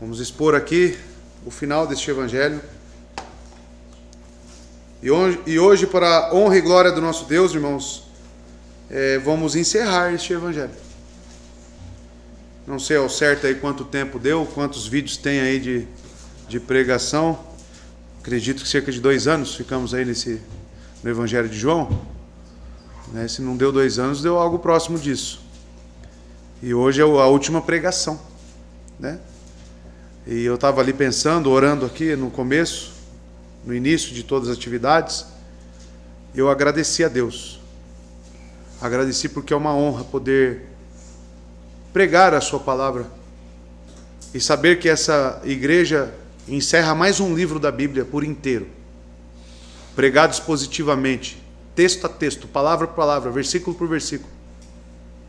Vamos expor aqui o final deste evangelho. E hoje, para a honra e glória do nosso Deus, irmãos, vamos encerrar este evangelho. Não sei ao certo aí quanto tempo deu, quantos vídeos tem aí de pregação. Acredito que cerca de 2 anos ficamos aí no evangelho de João. Se não deu 2 anos, deu algo próximo disso. E hoje é a última pregação, né? E eu estava ali pensando, orando aqui no começo, no início de todas as atividades, eu agradeci a Deus. Agradeci porque é uma honra poder pregar a sua palavra e saber que essa igreja encerra mais um livro da Bíblia por inteiro, pregado expositivamente, texto a texto, palavra por palavra, versículo por versículo,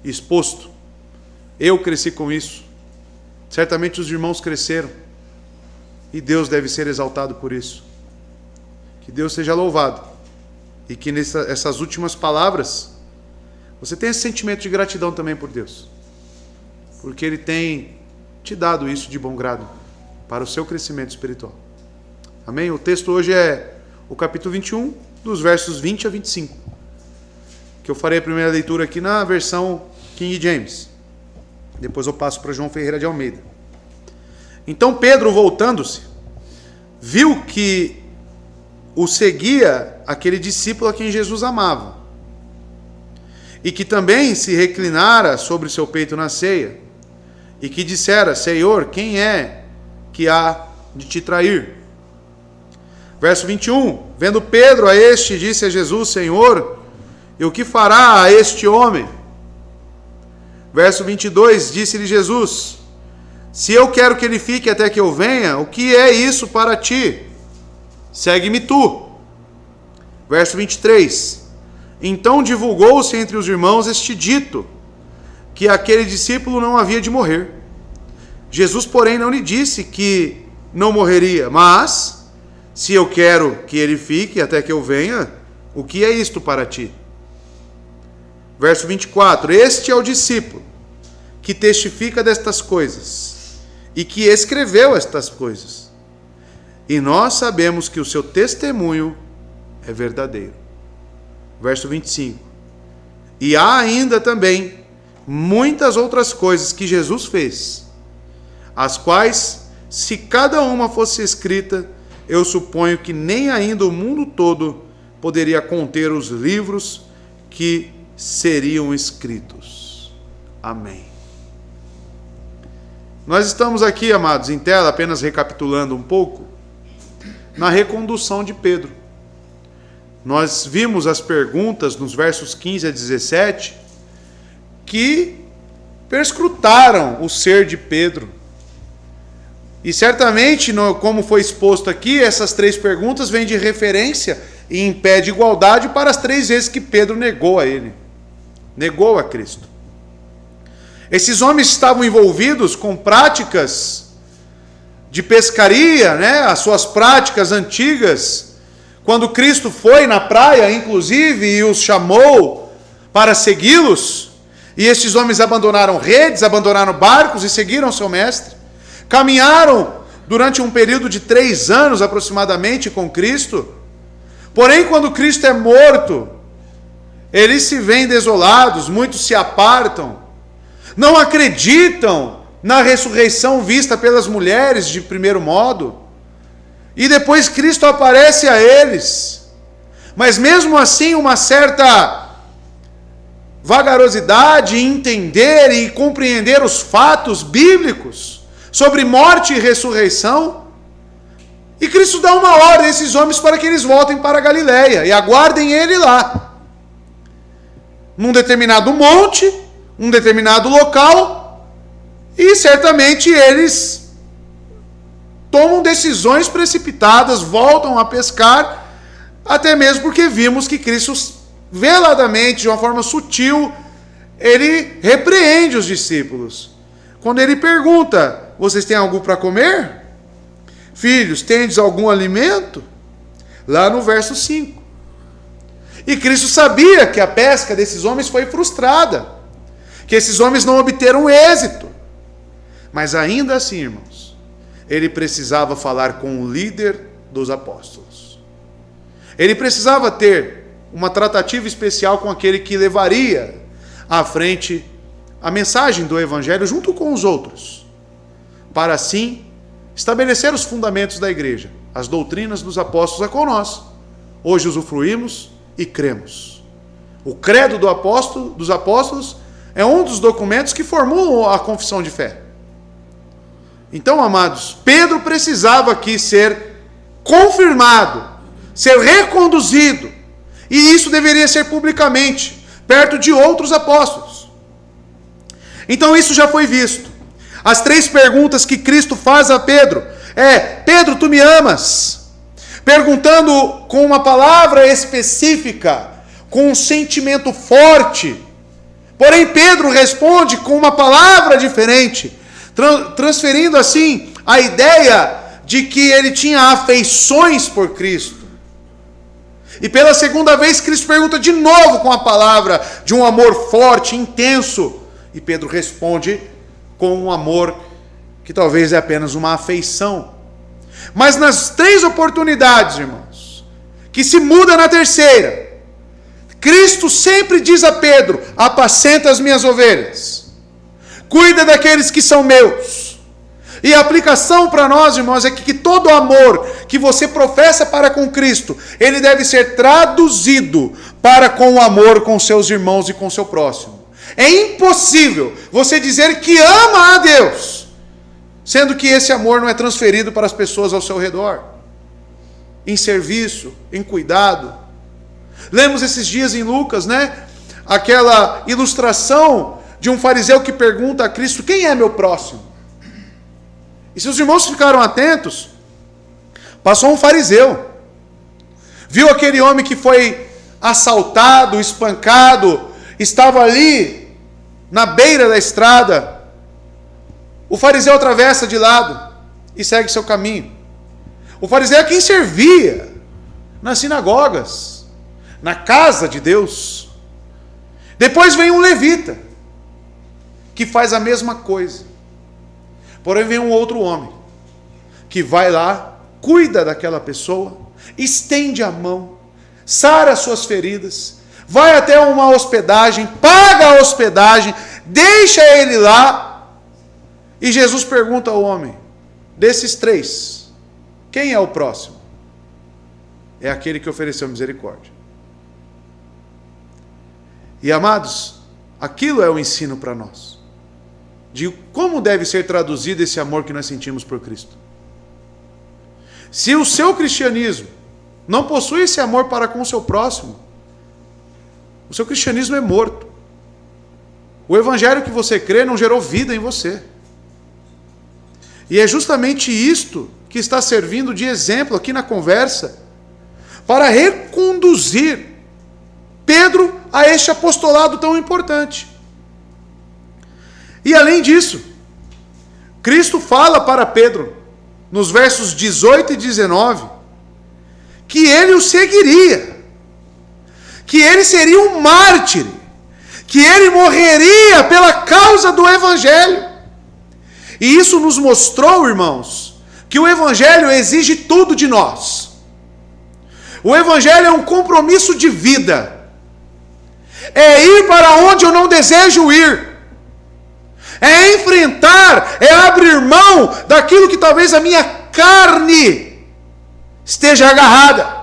exposto. Eu cresci com isso. Certamente os irmãos cresceram. E Deus deve ser exaltado por isso. Que Deus seja louvado. E que nessas últimas palavras, você tenha esse sentimento de gratidão também por Deus. Porque Ele tem te dado isso de bom grado para o seu crescimento espiritual. Amém? O texto hoje é o capítulo 21, dos versos 20 a 25. Que eu farei a primeira leitura aqui na versão King James. Depois eu passo para João Ferreira de Almeida. Então Pedro, voltando-se, viu que o seguia aquele discípulo a quem Jesus amava, e que também se reclinara sobre seu peito na ceia, e que dissera: Senhor, quem é que há de te trair? Verso 21, vendo Pedro a este, disse a Jesus: Senhor, e o que fará a este homem? Verso 22, disse-lhe Jesus: se eu quero que ele fique até que eu venha, o que é isso para ti? Segue-me tu. Verso 23, então divulgou-se entre os irmãos este dito, que aquele discípulo não havia de morrer. Jesus, porém, não lhe disse que não morreria, mas, se eu quero que ele fique até que eu venha, o que é isto para ti? Verso 24, este é o discípulo que testifica destas coisas e que escreveu estas coisas. E nós sabemos que o seu testemunho é verdadeiro. Verso 25, e há ainda também muitas outras coisas que Jesus fez, as quais, se cada uma fosse escrita, eu suponho que nem ainda o mundo todo poderia conter os livros que seriam escritos. Amém. Nós estamos aqui, amados, em tela, apenas recapitulando um pouco, na recondução de Pedro. Nós vimos as perguntas nos versos 15 a 17, que perscrutaram o ser de Pedro. E certamente, como foi exposto aqui, essas 3 perguntas vêm de referência e em pé de igualdade para as 3 vezes que Pedro negou a ele. Negou a Cristo. Esses homens estavam envolvidos com práticas de pescaria, as suas práticas antigas. Quando Cristo foi na praia, inclusive, e os chamou para segui-los, e esses homens abandonaram redes, abandonaram barcos e seguiram seu mestre. Caminharam durante um período de 3 anos aproximadamente com Cristo. Porém, quando Cristo é morto, eles se veem desolados, muitos se apartam, não acreditam na ressurreição vista pelas mulheres de primeiro modo, e depois Cristo aparece a eles, mas mesmo assim uma certa vagarosidade em entender e compreender os fatos bíblicos sobre morte e ressurreição, e Cristo dá uma ordem a esses homens para que eles voltem para a Galileia e aguardem ele lá, num determinado monte, um determinado local, e certamente eles tomam decisões precipitadas, voltam a pescar, até mesmo porque vimos que Cristo, veladamente, de uma forma sutil, ele repreende os discípulos. Quando ele pergunta: vocês têm algo para comer? Filhos, tendes algum alimento? Lá no verso 5. E Cristo sabia que a pesca desses homens foi frustrada, que esses homens não obteram êxito. Mas ainda assim, irmãos, ele precisava falar com o líder dos apóstolos. Ele precisava ter uma tratativa especial com aquele que levaria à frente a mensagem do Evangelho junto com os outros, para assim estabelecer os fundamentos da igreja, as doutrinas dos apóstolos, a qual nós hoje usufruímos e cremos. O credo dos apóstolos é um dos documentos que formulam a confissão de fé. Então, amados, Pedro precisava aqui ser confirmado, ser reconduzido, e isso deveria ser publicamente, perto de outros apóstolos. Então isso já foi visto. As 3 perguntas que Cristo faz a Pedro é: Pedro, tu me amas? Perguntando com uma palavra específica, com um sentimento forte. Porém, Pedro responde com uma palavra diferente, transferindo assim a ideia de que ele tinha afeições por Cristo. E pela segunda vez, Cristo pergunta de novo com a palavra de um amor forte, intenso. E Pedro responde com um amor que talvez é apenas uma afeição. Mas nas 3 oportunidades, irmãos, que se muda na terceira, Cristo sempre diz a Pedro: apacenta as minhas ovelhas, cuida daqueles que são meus. E a aplicação para nós, irmãos, é que todo amor que você professa para com Cristo, ele deve ser traduzido para com o amor com seus irmãos e com seu próximo. É impossível você dizer que ama a Deus, sendo que esse amor não é transferido para as pessoas ao seu redor, em serviço, em cuidado. Lemos esses dias em Lucas, aquela ilustração de um fariseu que pergunta a Cristo: quem é meu próximo? E se os irmãos ficaram atentos, passou um fariseu, viu aquele homem que foi assaltado, espancado, estava ali na beira da estrada. O fariseu atravessa de lado e segue seu caminho. O fariseu é quem servia nas sinagogas, na casa de Deus. Depois vem um levita, que faz a mesma coisa. Porém vem um outro homem, que vai lá, cuida daquela pessoa, estende a mão, sara as suas feridas, vai até uma hospedagem, paga a hospedagem, deixa ele lá. E Jesus pergunta ao homem: desses 3, quem é o próximo? É aquele que ofereceu misericórdia. E amados, aquilo é o ensino para nós, de como deve ser traduzido esse amor que nós sentimos por Cristo. Se o seu cristianismo não possui esse amor para com o seu próximo, o seu cristianismo é morto. O evangelho que você crê não gerou vida em você. E é justamente isto que está servindo de exemplo aqui na conversa, para reconduzir Pedro a este apostolado tão importante. E além disso, Cristo fala para Pedro, nos versos 18 e 19, que ele o seguiria, que ele seria um mártir, que ele morreria pela causa do Evangelho. E isso nos mostrou, irmãos, que o Evangelho exige tudo de nós. O Evangelho é um compromisso de vida. É ir para onde eu não desejo ir. É enfrentar, é abrir mão daquilo que talvez a minha carne esteja agarrada.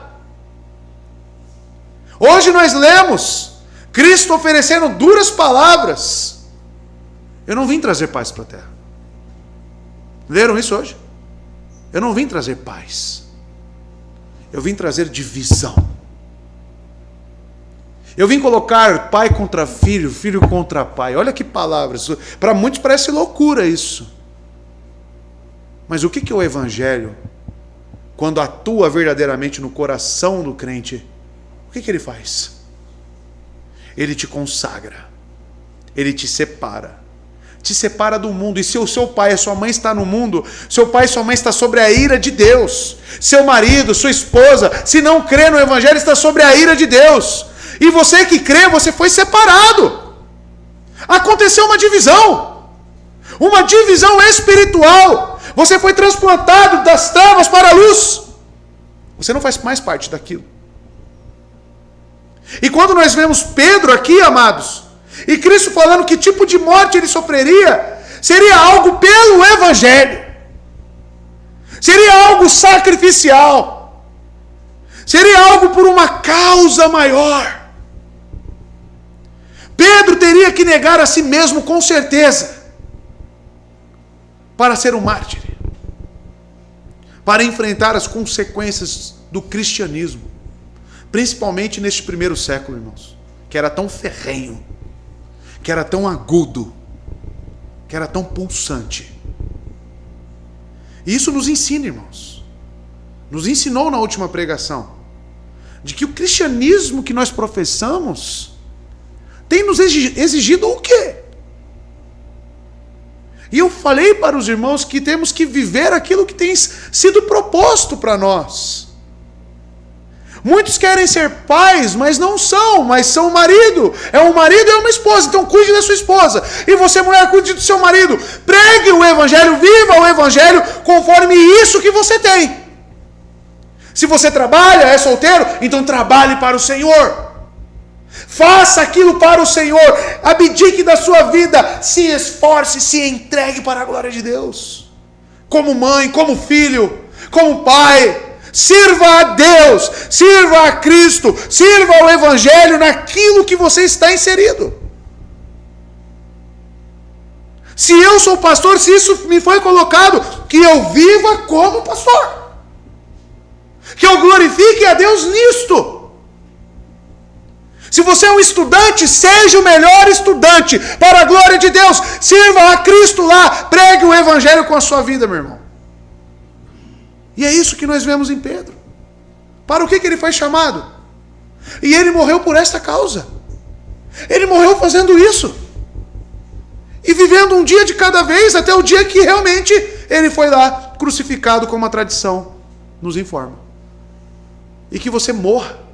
Hoje nós lemos Cristo oferecendo duras palavras. Eu não vim trazer paz para a terra. Leram isso hoje? Eu não vim trazer paz. Eu vim trazer divisão. Eu vim colocar pai contra filho, filho contra pai. Olha que palavras. Para muitos parece loucura isso. Mas o que é o Evangelho? Quando atua verdadeiramente no coração do crente, o que ele faz? Ele te consagra. Ele te separa. Te separa do mundo. E se o seu pai e a sua mãe está no mundo, seu pai e sua mãe está sobre a ira de Deus. Seu marido, sua esposa, se não crê no Evangelho, está sobre a ira de Deus. E você que crê, você foi separado. Aconteceu uma divisão espiritual. Você foi transplantado das trevas para a luz. Você não faz mais parte daquilo. E quando nós vemos Pedro aqui, amados, e Cristo falando que tipo de morte ele sofreria, seria algo pelo Evangelho. Seria algo sacrificial. Seria algo por uma causa maior. Pedro teria que negar a si mesmo com certeza para ser um mártir, para enfrentar as consequências do cristianismo, principalmente neste primeiro século, irmãos, que era tão ferrenho, que era tão agudo, que era tão pulsante. E isso nos ensina, irmãos, nos ensinou na última pregação, de que o cristianismo que nós professamos tem nos exigido o quê? E eu falei para os irmãos que temos que viver aquilo que tem sido proposto para nós. Muitos querem ser pais, mas não são, mas são um marido. É um marido e é uma esposa, então cuide da sua esposa. E você, mulher, cuide do seu marido. Pregue o Evangelho, viva o Evangelho conforme isso que você tem. Se você trabalha, é solteiro, então trabalhe para o Senhor. Faça aquilo para o Senhor, abdique da sua vida, se esforce, se entregue para a glória de Deus. Como mãe, como filho, como pai, sirva a Deus, sirva a Cristo, sirva ao Evangelho naquilo que você está inserido. Se eu sou pastor, se isso me foi colocado, que eu viva como pastor, que eu glorifique a Deus nisto. Se você é um estudante, seja o melhor estudante, para a glória de Deus, sirva a Cristo lá, pregue o Evangelho com a sua vida, meu irmão. E é isso que nós vemos em Pedro. Para o que ele foi chamado? E ele morreu por esta causa. Ele morreu fazendo isso. E vivendo um dia de cada vez, até o dia que realmente ele foi lá, crucificado, como a tradição nos informa. E que você morra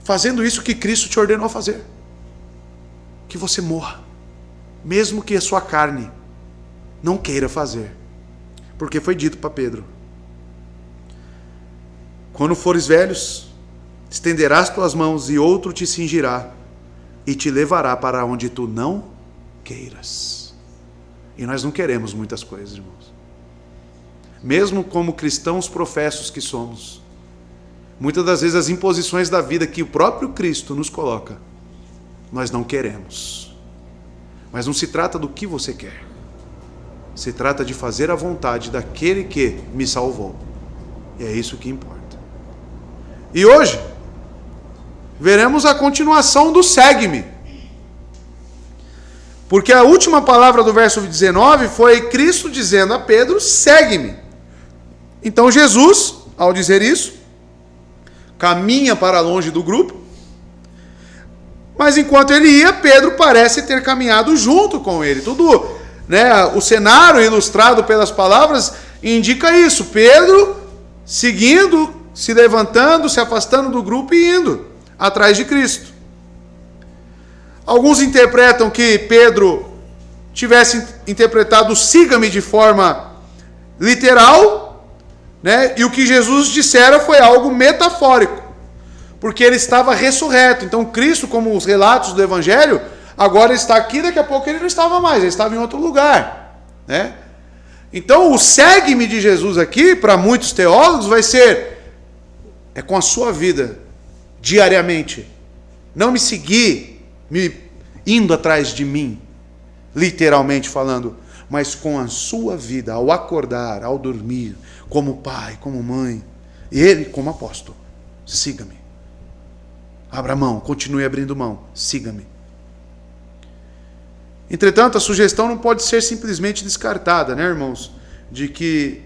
fazendo isso que Cristo te ordenou a fazer. Que você morra, mesmo que a sua carne não queira fazer. Porque foi dito para Pedro: quando fores velhos, estenderás tuas mãos e outro te cingirá e te levará para onde tu não queiras. E nós não queremos muitas coisas, irmãos. Mesmo como cristãos professos que somos, muitas das vezes as imposições da vida que o próprio Cristo nos coloca, nós não queremos. Mas não se trata do que você quer. Se trata de fazer a vontade daquele que me salvou. E é isso que importa. E hoje, veremos a continuação do segue-me. Porque a última palavra do verso 19 foi Cristo dizendo a Pedro: segue-me. Então Jesus, ao dizer isso, caminha para longe do grupo, mas enquanto ele ia, Pedro parece ter caminhado junto com ele. Tudo, né, o cenário ilustrado pelas palavras indica isso. Pedro seguindo, se levantando, se afastando do grupo e indo atrás de Cristo. Alguns interpretam que Pedro tivesse interpretado siga-me de forma literal, né? E o que Jesus dissera foi algo metafórico, porque ele estava ressurreto. Então Cristo, como os relatos do Evangelho, agora está aqui, daqui a pouco ele não estava mais, ele estava em outro lugar, né? Então o segue-me de Jesus aqui, para muitos teólogos, vai ser com a sua vida, diariamente. Não me seguir, me indo atrás de mim, literalmente falando, mas com a sua vida, ao acordar, ao dormir, como pai, como mãe, e ele como apóstolo. Siga-me. Abra mão, continue abrindo mão, siga-me. Entretanto, a sugestão não pode ser simplesmente descartada, né, irmãos? De que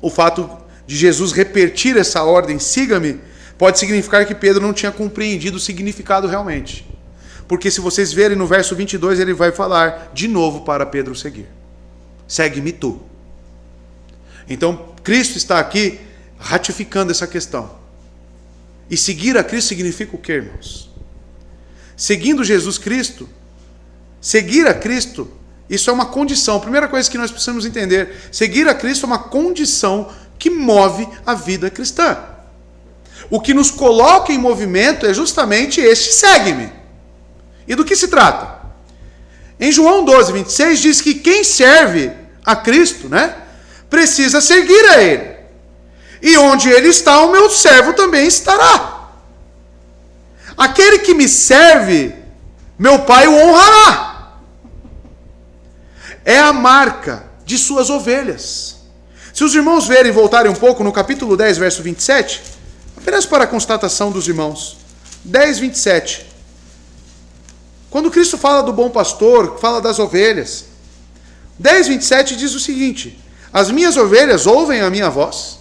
o fato de Jesus repetir essa ordem, siga-me, pode significar que Pedro não tinha compreendido o significado realmente. Porque se vocês verem no verso 22, ele vai falar de novo para Pedro seguir. Segue-me tu. Então, Cristo está aqui ratificando essa questão. E seguir a Cristo significa o quê, irmãos? Seguindo Jesus Cristo, seguir a Cristo Isso é uma condição. A primeira coisa que nós precisamos entender: seguir a Cristo é uma condição que move a vida cristã. O que nos coloca em movimento é justamente este segue-me. E do que se trata? Em João 12, 26 diz que quem serve a Cristo, precisa seguir a Ele. E onde Ele está, o meu servo também estará. Aquele que me serve, meu Pai o honrará. É a marca de suas ovelhas. Se os irmãos verem, voltarem um pouco no capítulo 10, verso 27, apenas para a constatação dos irmãos. 10, 27. Quando Cristo fala do bom pastor, fala das ovelhas. 10, 27 diz o seguinte: as minhas ovelhas ouvem a minha voz,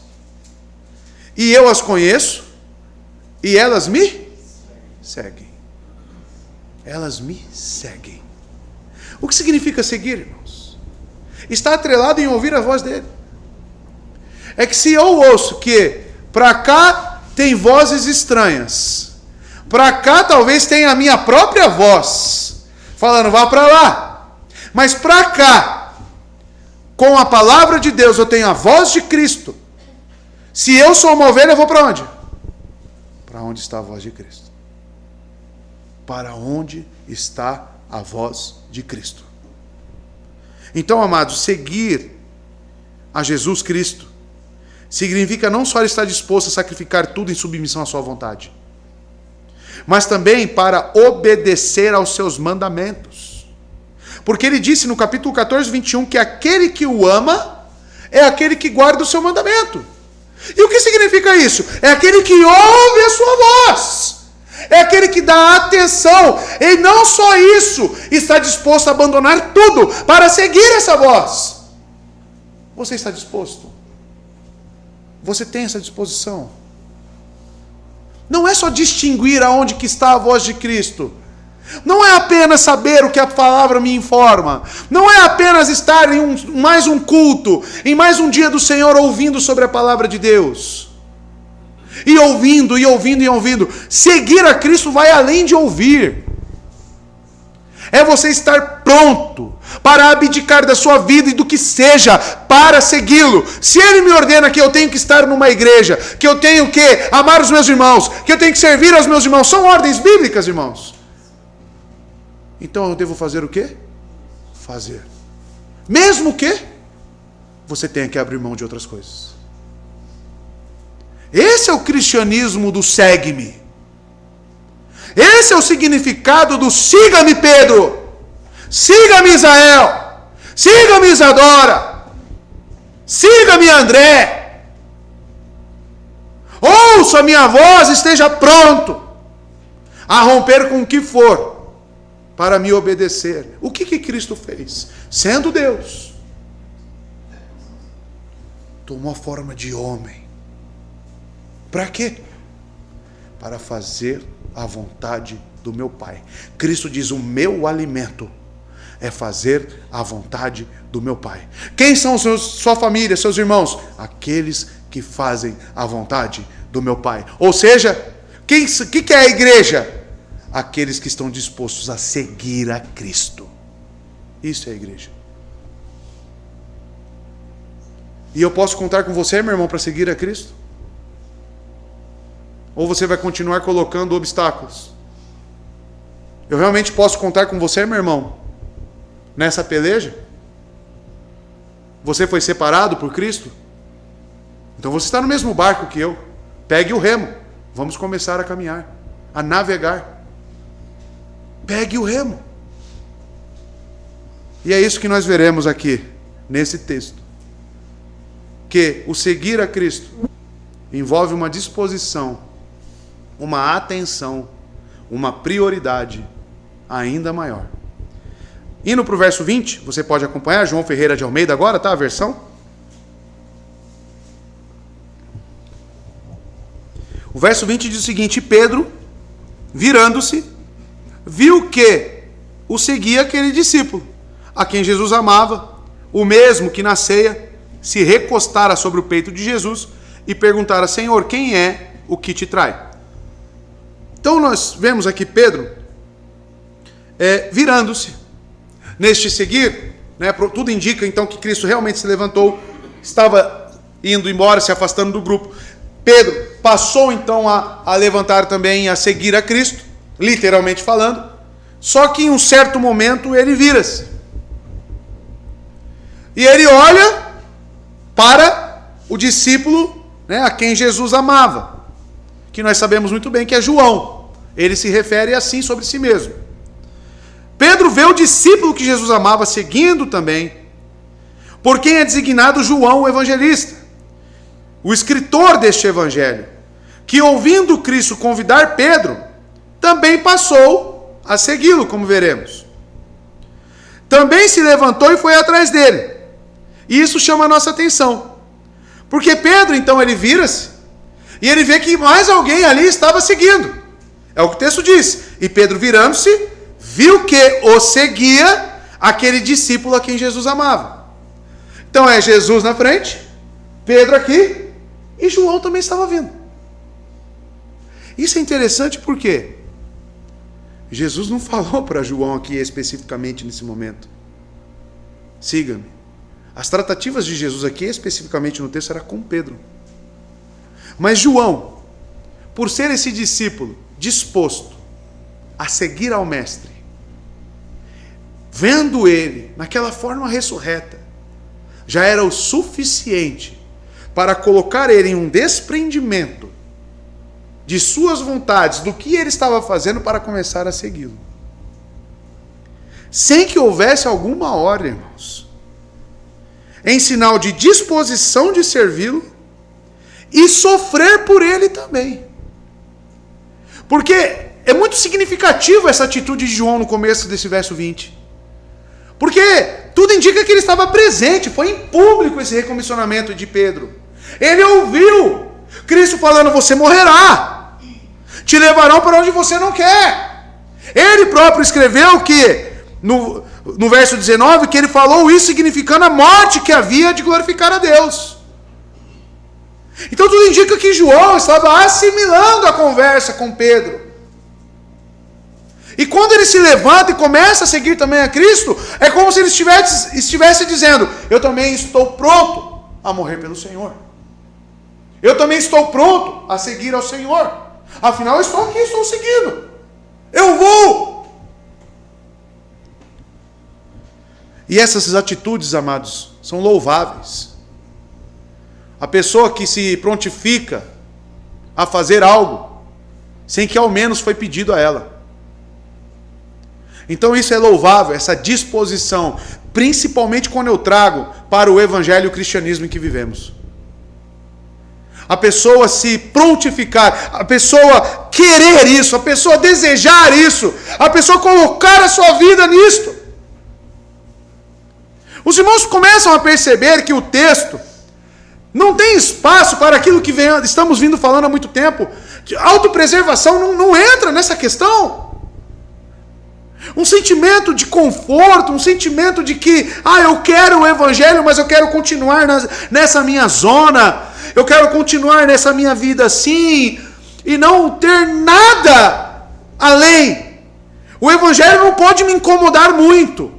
e eu as conheço, e elas me seguem. Elas me seguem. O que significa seguir, irmãos? Está atrelado em ouvir a voz dele. É que se eu ouço que para cá tem vozes estranhas, para cá talvez tenha a minha própria voz, falando, vá para lá. Mas para cá, com a palavra de Deus, eu tenho a voz de Cristo. Se eu sou uma ovelha, eu vou para onde? Para onde está a voz de Cristo. Para onde está a voz de Cristo. Então, amados, seguir a Jesus Cristo significa não só estar disposto a sacrificar tudo em submissão à sua vontade, mas também para obedecer aos seus mandamentos. Porque ele disse no capítulo 14, 21, que aquele que o ama é aquele que guarda o seu mandamento. E o que significa isso? É aquele que ouve a sua voz. É aquele que dá atenção. E não só isso, está disposto a abandonar tudo para seguir essa voz. Você está disposto? Você tem essa disposição? Não é só distinguir aonde que está a voz de Cristo. Não é apenas saber o que a palavra me informa. Não é apenas estar em mais um culto, em mais um dia do Senhor ouvindo sobre a palavra de Deus. E ouvindo, e ouvindo, e ouvindo. Seguir a Cristo vai além de ouvir. É você estar pronto para abdicar da sua vida e do que seja para segui-lo. Se Ele me ordena que eu tenho que estar numa igreja, que eu tenho que amar os meus irmãos, que eu tenho que servir aos meus irmãos, são ordens bíblicas, irmãos. Então eu devo fazer o quê? Fazer. Mesmo que você tenha que abrir mão de outras coisas. Esse é o cristianismo do segue-me. Esse é o significado do siga-me, Pedro. Siga-me, Israel. Siga-me, Isadora. Siga-me, André. Ouça a minha voz, esteja pronto a romper com o que for para me obedecer. O que Cristo fez? Sendo Deus, tomou a forma de homem. Para quê? Para fazer a vontade do meu Pai. Cristo diz, o meu alimento é fazer a vontade do meu Pai. Quem são sua família, seus irmãos? Aqueles que fazem a vontade do meu Pai. Ou seja, o que é a igreja? Aqueles que estão dispostos a seguir a Cristo. Isso é a igreja. E eu posso contar com você, meu irmão, para seguir a Cristo? Ou você vai continuar colocando obstáculos? Eu realmente posso contar com você, meu irmão, nessa peleja? Você foi separado por Cristo? Então você está no mesmo barco que eu. Pegue o remo. Vamos começar a caminhar, a navegar. Pegue o remo. E é isso que nós veremos aqui, nesse texto. Que o seguir a Cristo envolve uma disposição, uma atenção, uma prioridade ainda maior. Indo para o verso 20, você pode acompanhar, João Ferreira de Almeida agora, tá? A versão. O verso 20 diz o seguinte: Pedro, virando-se, viu que o seguia aquele discípulo, a quem Jesus amava, o mesmo que na ceia se recostara sobre o peito de Jesus e perguntara, Senhor, quem é o que te trai? Então nós vemos aqui Pedro virando-se. Neste seguir, né? Tudo indica então que Cristo realmente se levantou, estava indo embora, se afastando do grupo. Pedro passou então a levantar também, a seguir a Cristo, literalmente falando. Só que em um certo momento ele vira-se. E ele olha para o discípulo, né, a quem Jesus amava, que nós sabemos muito bem que é João. Ele se refere assim sobre si mesmo. Pedro vê o discípulo que Jesus amava seguindo também, por quem é designado João o evangelista, o escritor deste evangelho, que ouvindo Cristo convidar Pedro, também passou a segui-lo, como veremos. Também se levantou e foi atrás dele. E isso chama a nossa atenção. Porque Pedro, então, ele vira-se e ele vê que mais alguém ali estava seguindo. É o que o texto diz. E Pedro, virando-se, viu que o seguia aquele discípulo a quem Jesus amava. Então é Jesus na frente, Pedro aqui, e João também estava vindo. Isso é interessante porque Jesus não falou para João aqui especificamente nesse momento: siga-me. As tratativas de Jesus aqui especificamente no texto era com Pedro. Mas João, por ser esse discípulo disposto a seguir ao Mestre, vendo ele naquela forma ressurreta, já era o suficiente para colocar ele em um desprendimento de suas vontades, do que ele estava fazendo, para começar a segui-lo. Sem que houvesse alguma ordem, irmãos, em sinal de disposição de servi-lo e sofrer por ele também. Porque é muito significativo essa atitude de João no começo desse verso 20. Porque tudo indica que ele estava presente, foi em público esse recomissionamento de Pedro. Ele ouviu Cristo falando: você morrerá, te levarão para onde você não quer. Ele próprio escreveu que, no verso 19, que ele falou isso significando a morte que havia de glorificar a Deus. Então tudo indica que João estava assimilando a conversa com Pedro. E quando ele se levanta e começa a seguir também a Cristo, é como se ele estivesse dizendo: eu também estou pronto a morrer pelo Senhor. Eu também estou pronto a seguir ao Senhor. Afinal, eu estou aqui, estou seguindo. Eu vou. E essas atitudes, amados, são louváveis. A pessoa que se prontifica a fazer algo sem que ao menos foi pedido a ela. Então isso é louvável, essa disposição, principalmente quando eu trago para o evangelho e o cristianismo em que vivemos. A pessoa se prontificar, a pessoa querer isso, a pessoa desejar isso, a pessoa colocar a sua vida nisto. Os irmãos começam a perceber que o texto não tem espaço para aquilo que estamos vindo falando há muito tempo. Autopreservação não entra nessa questão. Um sentimento de conforto, um sentimento de que, eu quero o evangelho, mas eu quero continuar nessa minha zona, eu quero continuar nessa minha vida assim, e não ter nada além. O evangelho não pode me incomodar muito.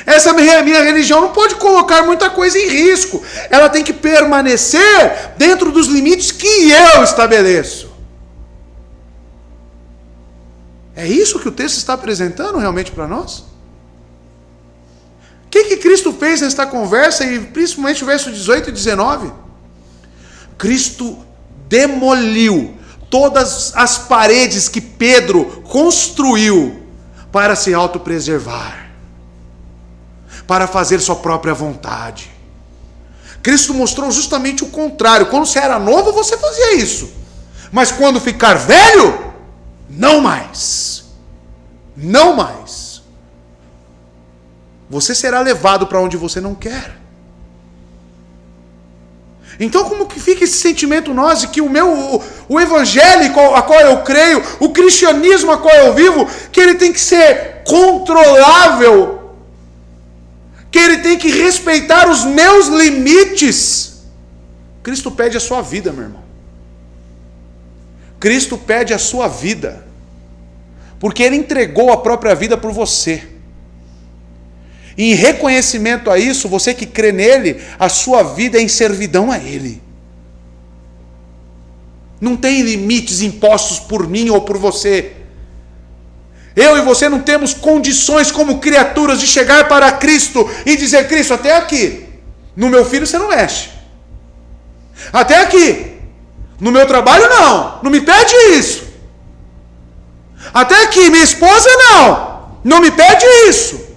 Essa minha religião não pode colocar muita coisa em risco. Ela tem que permanecer dentro dos limites que eu estabeleço. É isso que o texto está apresentando realmente para nós? O que Cristo fez nesta conversa, e principalmente o verso 18 e 19? Cristo demoliu todas as paredes que Pedro construiu para se autopreservar, para fazer sua própria vontade. Cristo mostrou justamente o contrário. Quando você era novo, você fazia isso. Mas quando ficar velho, não mais. Não mais. Você será levado para onde você não quer. Então como que fica esse sentimento nós de que o evangelho a qual eu creio, o cristianismo a qual eu vivo, que ele tem que ser controlável, que ele tem que respeitar os meus limites? Cristo pede a sua vida, meu irmão. Cristo pede a sua vida, porque ele entregou a própria vida por você. em reconhecimento a isso, você que crê nele, a sua vida é em servidão a ele. Não tem limites impostos por mim ou por você. Eu e você não temos condições como criaturas de chegar para Cristo e dizer: Cristo, até aqui. No meu filho você não mexe. Até aqui. No meu trabalho não. Não me pede isso. Até aqui, minha esposa não. Não me pede isso.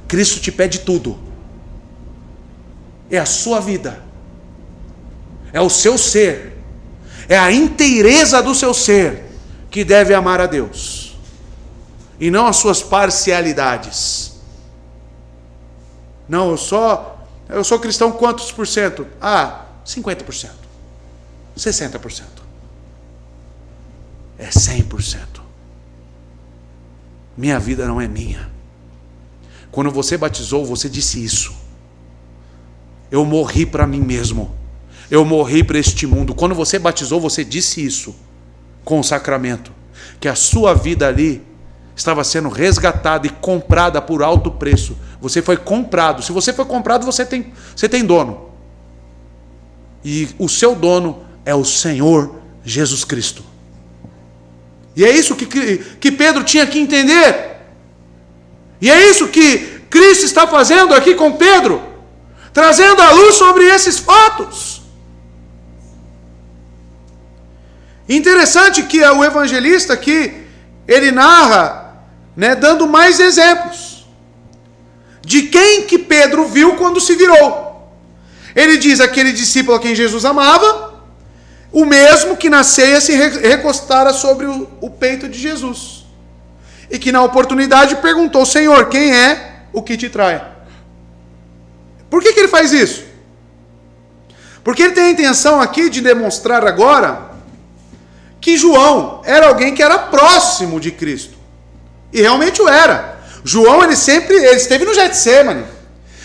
Cristo te pede tudo. É a sua vida. É o seu ser. É a inteireza do seu ser que deve amar a Deus. E não as suas parcialidades. Não, eu sou cristão quantos por cento? 50%. 60%. É 100%. Minha vida não é minha. Quando você batizou, você disse isso. Eu morri para mim mesmo. Eu morri para este mundo. Quando você batizou, você disse isso com o sacramento. Que a sua vida ali estava sendo resgatada e comprada por alto preço. Você foi comprado. Se você foi comprado, você tem dono. E o seu dono é o Senhor Jesus Cristo. E é isso que Pedro tinha que entender. E é isso que Cristo está fazendo aqui com Pedro. Trazendo a luz sobre esses fatos. Interessante que o evangelista aqui, ele narra, dando mais exemplos de quem que Pedro viu quando se virou. Ele diz: aquele discípulo a quem Jesus amava, o mesmo que na ceia se recostara sobre o peito de Jesus, e que na oportunidade perguntou: Senhor, quem é o que te trai? Por que ele faz isso? Porque ele tem a intenção aqui de demonstrar agora que João era alguém que era próximo de Cristo. E realmente o era. João, ele esteve no Getsêmani.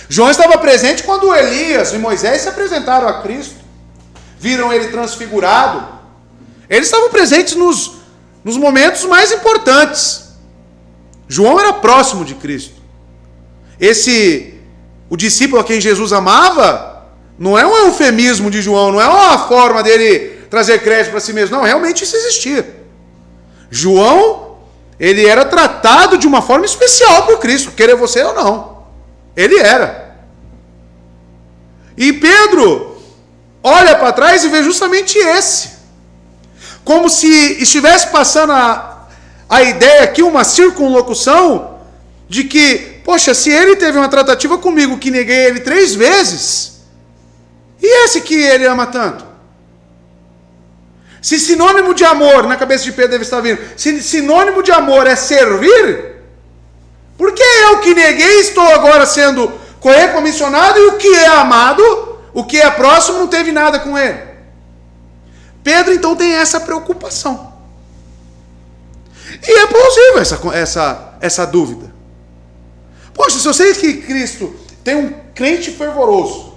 João estava presente quando Elias e Moisés se apresentaram a Cristo. Viram ele transfigurado. Eles estavam presentes nos momentos mais importantes. João era próximo de Cristo. O discípulo a quem Jesus amava, não é um eufemismo de João, não é uma forma dele trazer crédito para si mesmo. Não, realmente isso existia. João, ele era tratado de uma forma especial por Cristo, querer você ou não. Ele era. E Pedro olha para trás e vê justamente esse. Como se estivesse passando a ideia aqui, uma circunlocução, de que, poxa, se ele teve uma tratativa comigo que neguei ele 3 vezes, e esse que ele ama tanto? Se sinônimo de amor, na cabeça de Pedro deve estar vindo, se sinônimo de amor é servir, por que eu que neguei estou agora sendo recomissionado, e o que é amado, o que é próximo, não teve nada com ele? Pedro então tem essa preocupação. E é plausível essa dúvida. Poxa, se eu sei que Cristo tem um crente fervoroso,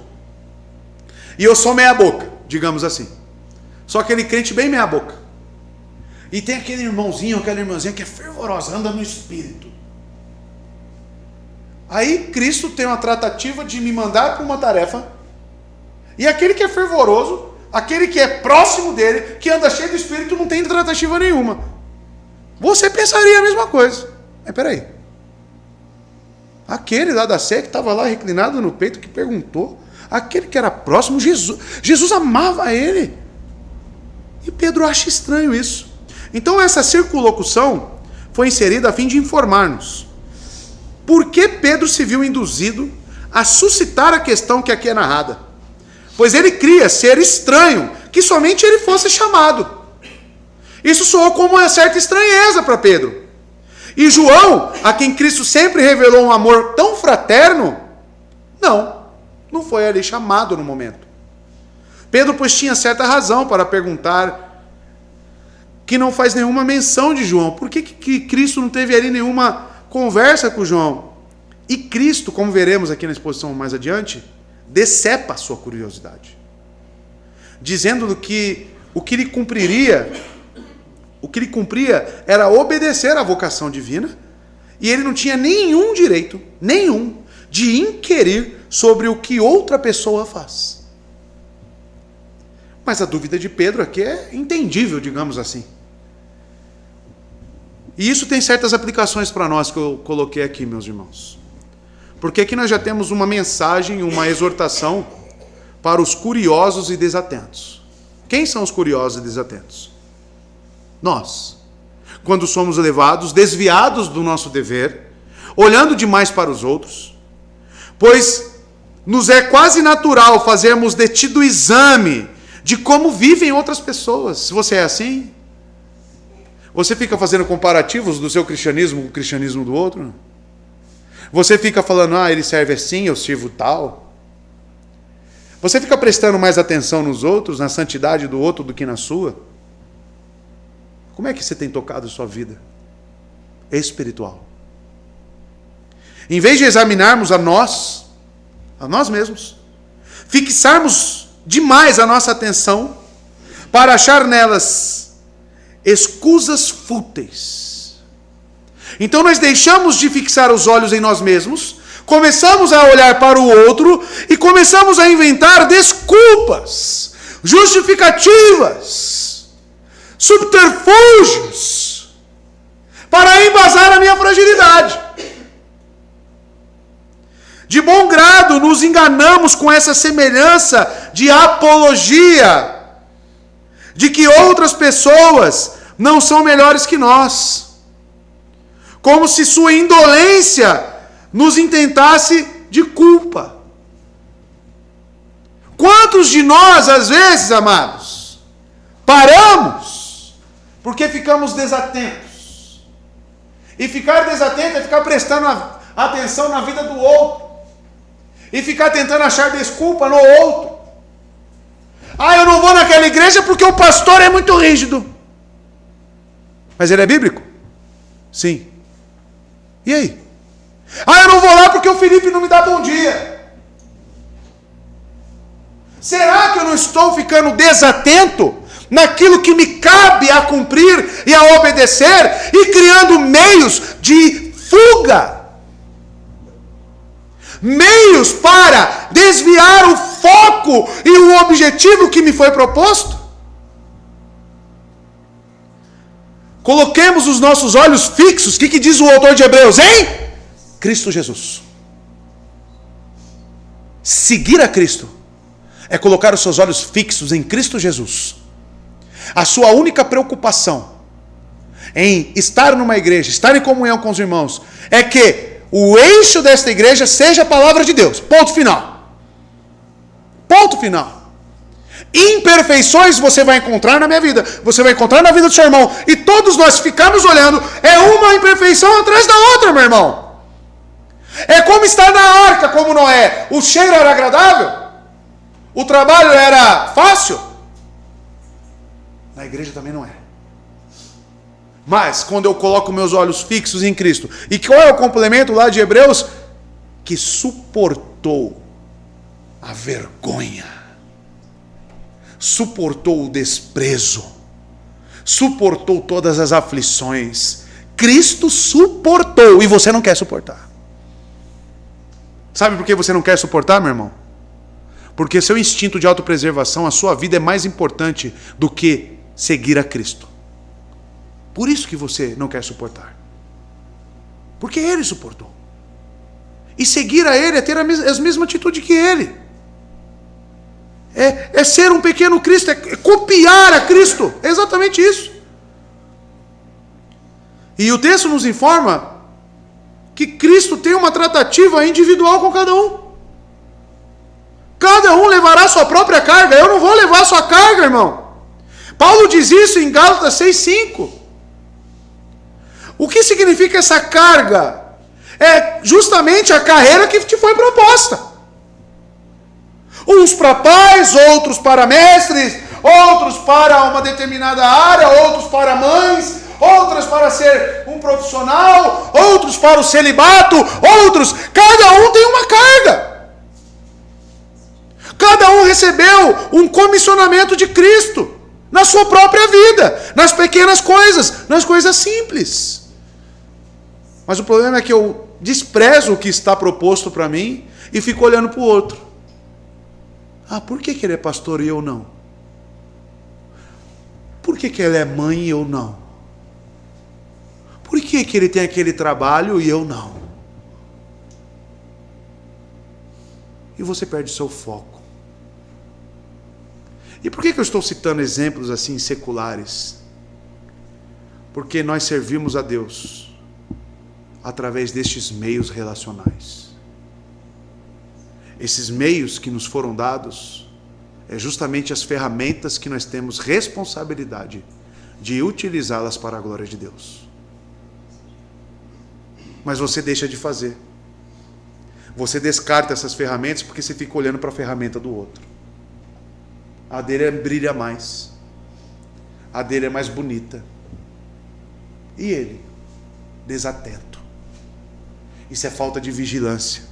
e eu sou meia boca, digamos assim, só aquele crente bem meia boca, e tem aquele irmãozinho, aquela irmãzinha que é fervorosa, anda no Espírito, aí Cristo tem uma tratativa de me mandar para uma tarefa, e aquele que é fervoroso, aquele que é próximo dele, que anda cheio do Espírito, não tem tratativa nenhuma. Você pensaria a mesma coisa. Mas peraí, aquele lá da ceia que estava lá reclinado no peito, que perguntou, aquele que era próximo, Jesus amava ele. E Pedro acha estranho isso. Então essa circunlocução foi inserida a fim de informar-nos por que Pedro se viu induzido a suscitar a questão que aqui é narrada. Pois ele cria ser estranho que somente ele fosse chamado. Isso soou como uma certa estranheza para Pedro. E João, a quem Cristo sempre revelou um amor tão fraterno, não foi ali chamado no momento. Pedro, pois, tinha certa razão para perguntar, que não faz nenhuma menção de João. Por que Cristo não teve ali nenhuma conversa com João? E Cristo, como veremos aqui na exposição mais adiante, decepa a sua curiosidade, dizendo que o que ele cumpria era obedecer à vocação divina, e ele não tinha nenhum direito, de inquirir sobre o que outra pessoa faz. Mas a dúvida de Pedro aqui é entendível, digamos assim. E isso tem certas aplicações para nós que eu coloquei aqui, meus irmãos. Porque aqui nós já temos uma mensagem, uma exortação para os curiosos e desatentos. Quem são os curiosos e desatentos? Nós. Quando somos levados, desviados do nosso dever, olhando demais para os outros, pois nos é quase natural fazermos detido exame de como vivem outras pessoas. Se você é assim, você fica fazendo comparativos do seu cristianismo com o cristianismo do outro? Você fica falando, ele serve assim, eu sirvo tal. Você fica prestando mais atenção nos outros, na santidade do outro do que na sua? Como é que você tem tocado a sua vida espiritual? Em vez de examinarmos a nós mesmos, fixarmos demais a nossa atenção para achar nelas escusas fúteis. Então nós deixamos de fixar os olhos em nós mesmos, começamos a olhar para o outro e começamos a inventar desculpas, justificativas, subterfúgios para embasar a minha fragilidade. De bom grado nos enganamos com essa semelhança de apologia de que outras pessoas não são melhores que nós, como se sua indolência nos intentasse de culpa. Quantos de nós, às vezes, amados, paramos porque ficamos desatentos? E ficar desatento é ficar prestando atenção na vida do outro. E ficar tentando achar desculpa no outro. Eu não vou naquela igreja porque o pastor é muito rígido. Mas ele é bíblico? Sim. E aí? Eu não vou lá porque o Felipe não me dá bom dia. Será que eu não estou ficando desatento naquilo que me cabe a cumprir e a obedecer e criando meios de fuga? Meios para desviar o foco e o objetivo que me foi proposto? Coloquemos os nossos olhos fixos, o que diz o autor de Hebreus, em Cristo Jesus. Seguir a Cristo é colocar os seus olhos fixos em Cristo Jesus. A sua única preocupação em estar numa igreja, estar em comunhão com os irmãos, é que o eixo desta igreja seja a palavra de Deus. Ponto final. Ponto final. Imperfeições você vai encontrar na minha vida. Você vai encontrar na vida do seu irmão. E todos nós ficamos olhando. É uma imperfeição atrás da outra, meu irmão. É como estar na arca, como Noé. O cheiro era agradável? O trabalho era fácil? Na igreja também não é. Mas, quando eu coloco meus olhos fixos em Cristo, e qual é o complemento lá de Hebreus? Que suportou a vergonha, suportou o desprezo, suportou todas as aflições. Cristo suportou, e você não quer suportar. Sabe por que você não quer suportar, meu irmão? Porque seu instinto de autopreservação, a sua vida é mais importante do que seguir a Cristo. Por isso que você não quer suportar. Porque Ele suportou. E seguir a Ele é ter a mesma atitude que Ele. É ser um pequeno Cristo, é copiar a Cristo. É exatamente isso. E o texto nos informa que Cristo tem uma tratativa individual com cada um. Cada um levará a sua própria carga. Eu não vou levar a sua carga, irmão. Paulo diz isso em Gálatas 6,5. O que significa essa carga? É justamente a carreira que te foi proposta. Uns para pais, outros para mestres, outros para uma determinada área, outros para mães, outras para ser um profissional, outros para o celibato, outros. Cada um tem uma carga. Cada um recebeu um comissionamento de Cristo na sua própria vida, nas pequenas coisas, nas coisas simples. Mas o problema é que eu desprezo o que está proposto para mim e fico olhando para o outro. Por que ele é pastor e eu não? Por que ele é mãe e eu não? Por que ele tem aquele trabalho e eu não? E você perde seu foco. E por que eu estou citando exemplos assim seculares? Porque nós servimos a Deus através destes meios relacionais. Esses meios que nos foram dados é justamente as ferramentas que nós temos responsabilidade de utilizá-las para a glória de Deus. Mas você deixa de fazer. Você descarta essas ferramentas porque você fica olhando para a ferramenta do outro. A dele brilha mais. A dele é mais bonita. E ele, desatento. Isso é falta de vigilância.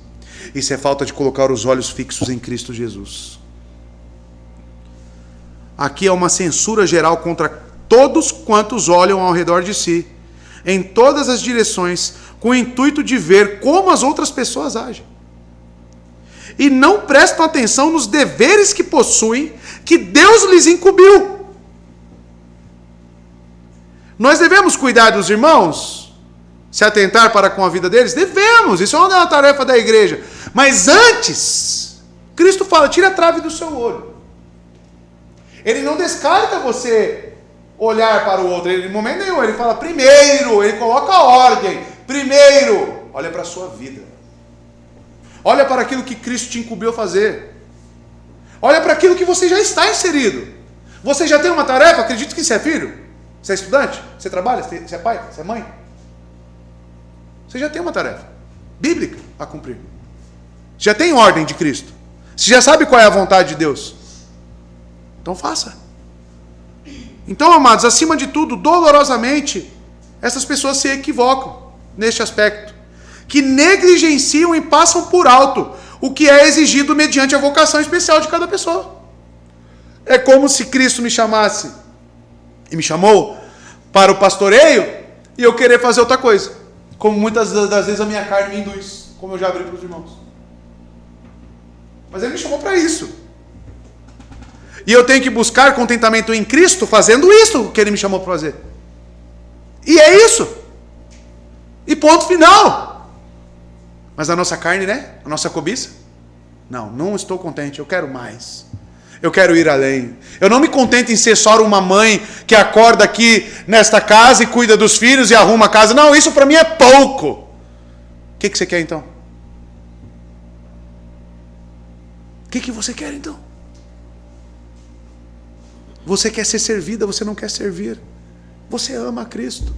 Isso é falta de colocar os olhos fixos em Cristo Jesus. Aqui é uma censura geral contra todos quantos olham ao redor de si, em todas as direções, com o intuito de ver como as outras pessoas agem. E não prestam atenção nos deveres que possuem, que Deus lhes incumbiu. Nós devemos cuidar dos irmãos? Se atentar para com a vida deles? Devemos, isso é uma tarefa da igreja. Mas antes, Cristo fala, tira a trave do seu olho. Ele não descarta você olhar para o outro, em momento nenhum. Ele fala, primeiro, ele coloca a ordem. Primeiro, olha para a sua vida. Olha para aquilo que Cristo te incumbiu a fazer. Olha para aquilo que você já está inserido. Você já tem uma tarefa? Acredito que você é filho. Você é estudante? Você trabalha? Você é pai? Você é mãe? Você já tem uma tarefa bíblica a cumprir. Já tem ordem de Cristo. Você já sabe qual é a vontade de Deus. Então faça. Então, amados, acima de tudo, dolorosamente, essas pessoas se equivocam neste aspecto. Que negligenciam e passam por alto o que é exigido mediante a vocação especial de cada pessoa. É como se Cristo me chamasse e me chamou para o pastoreio e eu querer fazer outra coisa. Como muitas das vezes a minha carne me induz, como eu já abri para os irmãos. Mas ele me chamou para isso. E eu tenho que buscar contentamento em Cristo fazendo isso que ele me chamou para fazer. E é isso. E ponto final. Mas a nossa carne, né? A nossa cobiça? Não estou contente, eu quero mais. Eu quero ir além. Eu não me contento em ser só uma mãe que acorda aqui nesta casa e cuida dos filhos e arruma a casa. Não, isso para mim é pouco. O que você quer então? O que você quer então? Você quer ser servida, você não quer servir. Você ama a Cristo.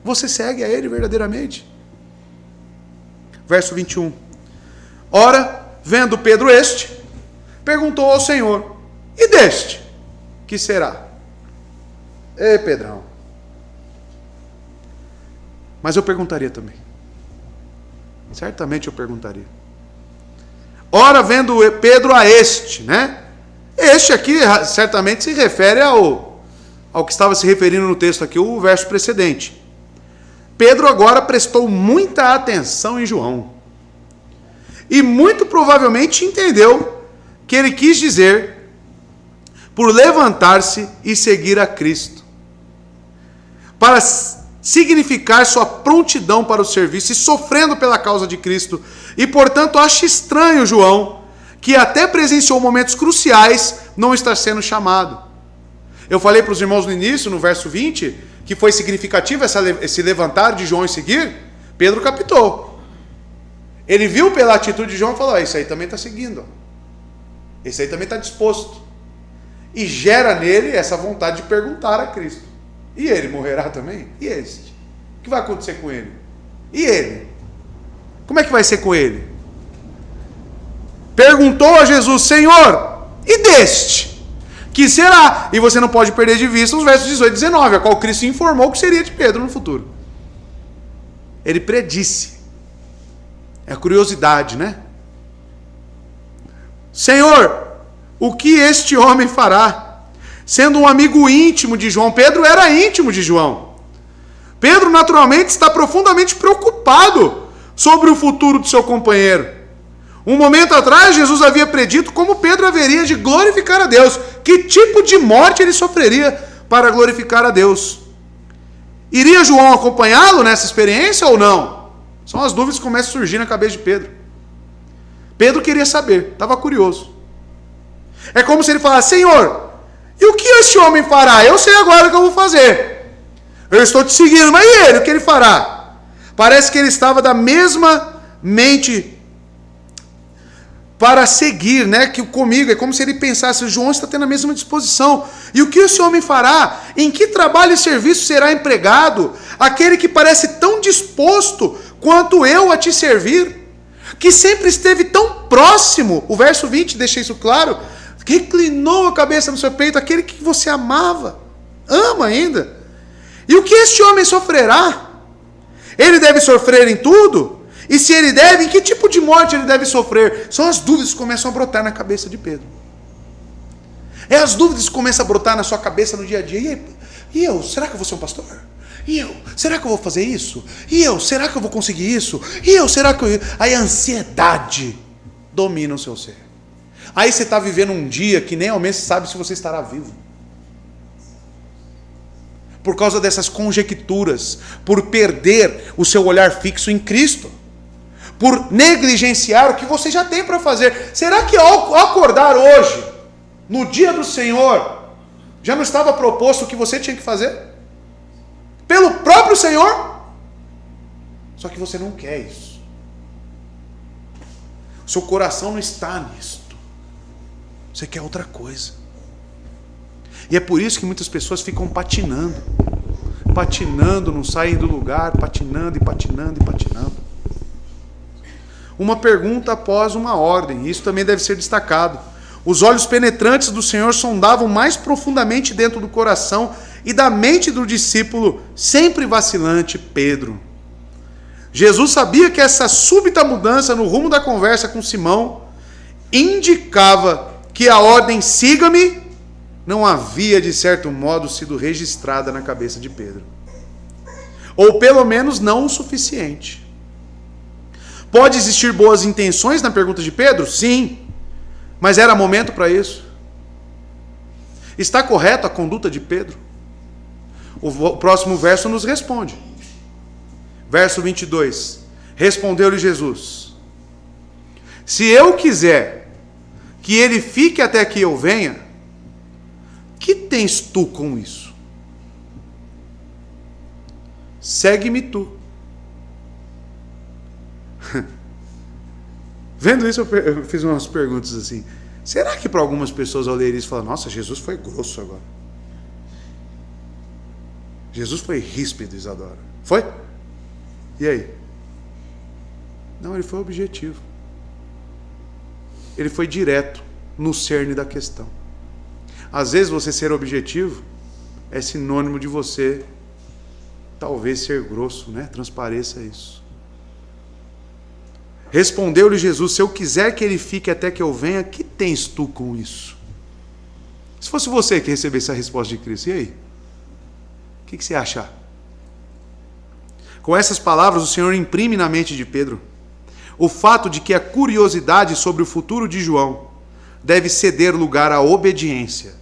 Você segue a Ele verdadeiramente. Verso 21. Ora, vendo Pedro perguntou ao Senhor, e deste, que será? Ei, Pedrão. Mas eu perguntaria também. Certamente eu perguntaria. Ora, vendo Pedro né? Este aqui certamente se refere ao que estava se referindo no texto aqui, o verso precedente. Pedro agora prestou muita atenção em João. E muito provavelmente entendeu que ele quis dizer por levantar-se e seguir a Cristo. Para significar sua prontidão para o serviço e sofrendo pela causa de Cristo. E, portanto, acha estranho João, que até presenciou momentos cruciais, não estar sendo chamado. Eu falei para os irmãos no início, no verso 20, que foi significativo esse levantar de João e seguir. Pedro captou. Ele viu pela atitude de João e falou, esse aí também está seguindo. Esse aí também está disposto. E gera nele essa vontade de perguntar a Cristo. E ele morrerá também? E este? O que vai acontecer com ele? E ele? Como é que vai ser com ele? Perguntou a Jesus, Senhor, e deste? Que será? E você não pode perder de vista os versos 18 e 19, a qual Cristo informou que seria de Pedro no futuro. Ele predisse. É a curiosidade, né? Senhor, o que este homem fará? Sendo um amigo íntimo de João. Pedro era íntimo de João. Pedro, naturalmente, está profundamente preocupado sobre o futuro do seu companheiro. Um momento atrás, Jesus havia predito como Pedro haveria de glorificar a Deus. Que tipo de morte ele sofreria para glorificar a Deus? Iria João acompanhá-lo nessa experiência ou não? São as dúvidas que começam a surgir na cabeça de Pedro. Pedro queria saber, estava curioso. É como se ele falasse: Senhor, e o que este homem fará? Eu sei agora o que eu vou fazer. Eu estou te seguindo, mas e ele? O que ele fará? Parece que ele estava da mesma mente para seguir, né, que comigo. É como se ele pensasse: João está tendo a mesma disposição. E o que esse homem fará? Em que trabalho e serviço será empregado aquele que parece tão disposto quanto eu a te servir? Que sempre esteve tão próximo. O verso 20 deixa isso claro. Reclinou a cabeça no seu peito, aquele que você amava, ama ainda. E o que este homem sofrerá? Ele deve sofrer em tudo? E se ele deve, em que tipo de morte ele deve sofrer? São as dúvidas que começam a brotar na cabeça de Pedro. É as dúvidas que começam a brotar na sua cabeça no dia a dia. E eu? Será que eu vou ser um pastor? E eu? Será que eu vou fazer isso? E eu? Será que eu vou conseguir isso? E eu? Será que eu... Aí a ansiedade domina o seu ser. Aí você está vivendo um dia que nem ao menos sabe se você estará vivo. Por causa dessas conjecturas, por perder o seu olhar fixo em Cristo, por negligenciar o que você já tem para fazer. Será que ao acordar hoje, no dia do Senhor, já não estava proposto o que você tinha que fazer? Pelo próprio Senhor? Só que você não quer isso. O seu coração não está nisto. Você quer outra coisa. E é por isso que muitas pessoas ficam patinando. Patinando, não saem do lugar, patinando e patinando e patinando. Uma pergunta após uma ordem. Isso também deve ser destacado. Os olhos penetrantes do Senhor sondavam mais profundamente dentro do coração e da mente do discípulo, sempre vacilante, Pedro. Jesus sabia que essa súbita mudança no rumo da conversa com Simão indicava que a ordem siga-me não havia, de certo modo, sido registrada na cabeça de Pedro. Ou pelo menos não o suficiente. Pode existir boas intenções na pergunta de Pedro? Sim. Mas era momento para isso? Está correta a conduta de Pedro? O próximo verso nos responde. Verso 22. Respondeu-lhe Jesus: se eu quiser que ele fique até que eu venha, que tens tu com isso? Segue-me tu. Vendo isso, eu fiz umas perguntas assim. Será que para algumas pessoas ao ler isso falam: nossa, Jesus foi grosso agora. Jesus foi ríspido, Isadora. Foi? E aí? Não, ele foi objetivo. Ele foi direto no cerne da questão. Às vezes você ser objetivo é sinônimo de você talvez ser grosso, né? Transpareça isso. Respondeu-lhe Jesus: se eu quiser que ele fique até que eu venha, que tens tu com isso? Se fosse você que recebesse a resposta de Cristo, e aí? O que você ia achar? Com essas palavras, o Senhor imprime na mente de Pedro o fato de que a curiosidade sobre o futuro de João deve ceder lugar à obediência,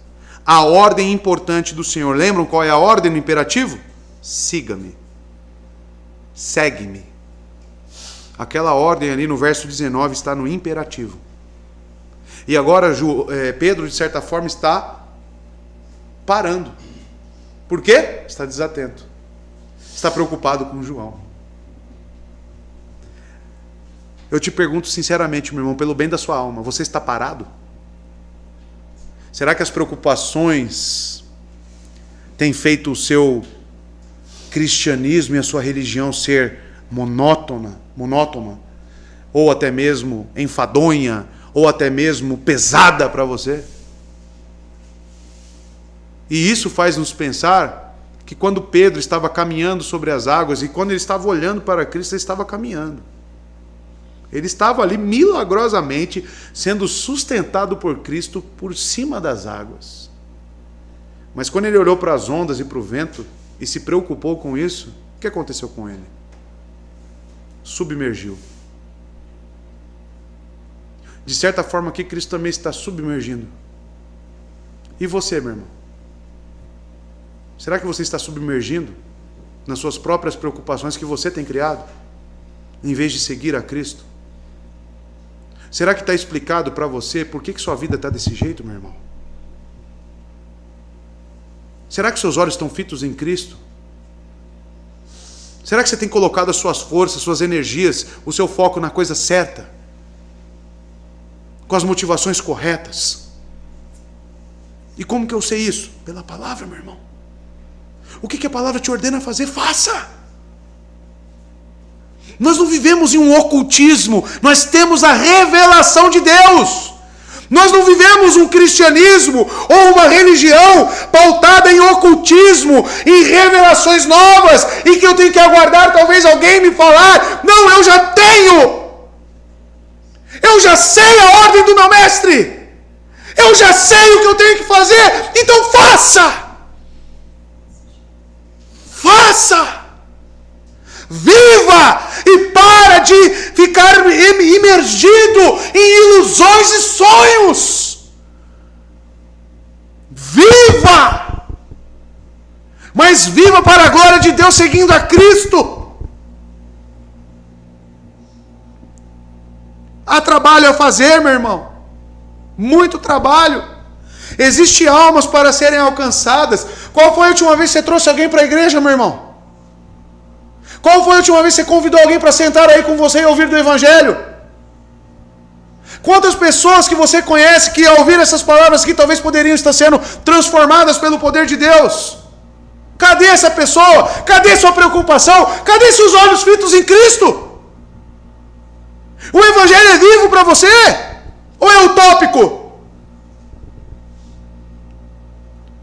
à ordem importante do Senhor. Lembram qual é a ordem no imperativo? Siga-me. Segue-me. Aquela ordem ali no verso 19 está no imperativo. E agora Pedro, de certa forma, está parando. Por quê? Está desatento. Está preocupado com João. Eu te pergunto sinceramente, meu irmão, pelo bem da sua alma, você está parado? Será que as preocupações têm feito o seu cristianismo e a sua religião ser monótona, ou até mesmo enfadonha, ou até mesmo pesada para você? E isso faz nos pensar que quando Pedro estava caminhando sobre as águas e quando ele estava olhando para Cristo, ele estava caminhando. Ele estava ali milagrosamente sendo sustentado por Cristo por cima das águas. Mas quando ele olhou para as ondas e para o vento e se preocupou com isso, O que aconteceu com ele? Submergiu. De certa forma aqui, Cristo também está submergindo. E você, meu irmão? Será que você está submergindo nas suas próprias preocupações que você tem criado, em vez de seguir a Cristo? Será que está explicado para você por que sua vida está desse jeito, meu irmão? Será que seus olhos estão fitos em Cristo? Será que você tem colocado as suas forças, suas energias, o seu foco na coisa certa? Com as motivações corretas? E como que eu sei isso? Pela palavra, meu irmão. O que a palavra te ordena a fazer? Faça! Nós não vivemos em um ocultismo, nós temos a revelação de Deus. Nós não vivemos um cristianismo ou uma religião pautada em ocultismo, em revelações novas, e que eu tenho que aguardar talvez alguém me falar. Não, eu já tenho. Eu já sei a ordem do meu mestre. Eu já sei o que eu tenho que fazer, então faça! Faça! Viva! E para de ficar imergido em ilusões e sonhos. Viva! Mas viva para a glória de Deus seguindo a Cristo. Há trabalho a fazer, meu irmão. Muito trabalho. Existem almas para serem alcançadas. Qual foi a última vez que você trouxe alguém para a igreja, meu irmão? Qual foi a última vez que você convidou alguém para sentar aí com você e ouvir do Evangelho? Quantas pessoas que você conhece que ao ouvir essas palavras aqui talvez poderiam estar sendo transformadas pelo poder de Deus? Cadê essa pessoa? Cadê sua preocupação? Cadê seus olhos fitos em Cristo? O Evangelho é vivo para você? Ou é utópico?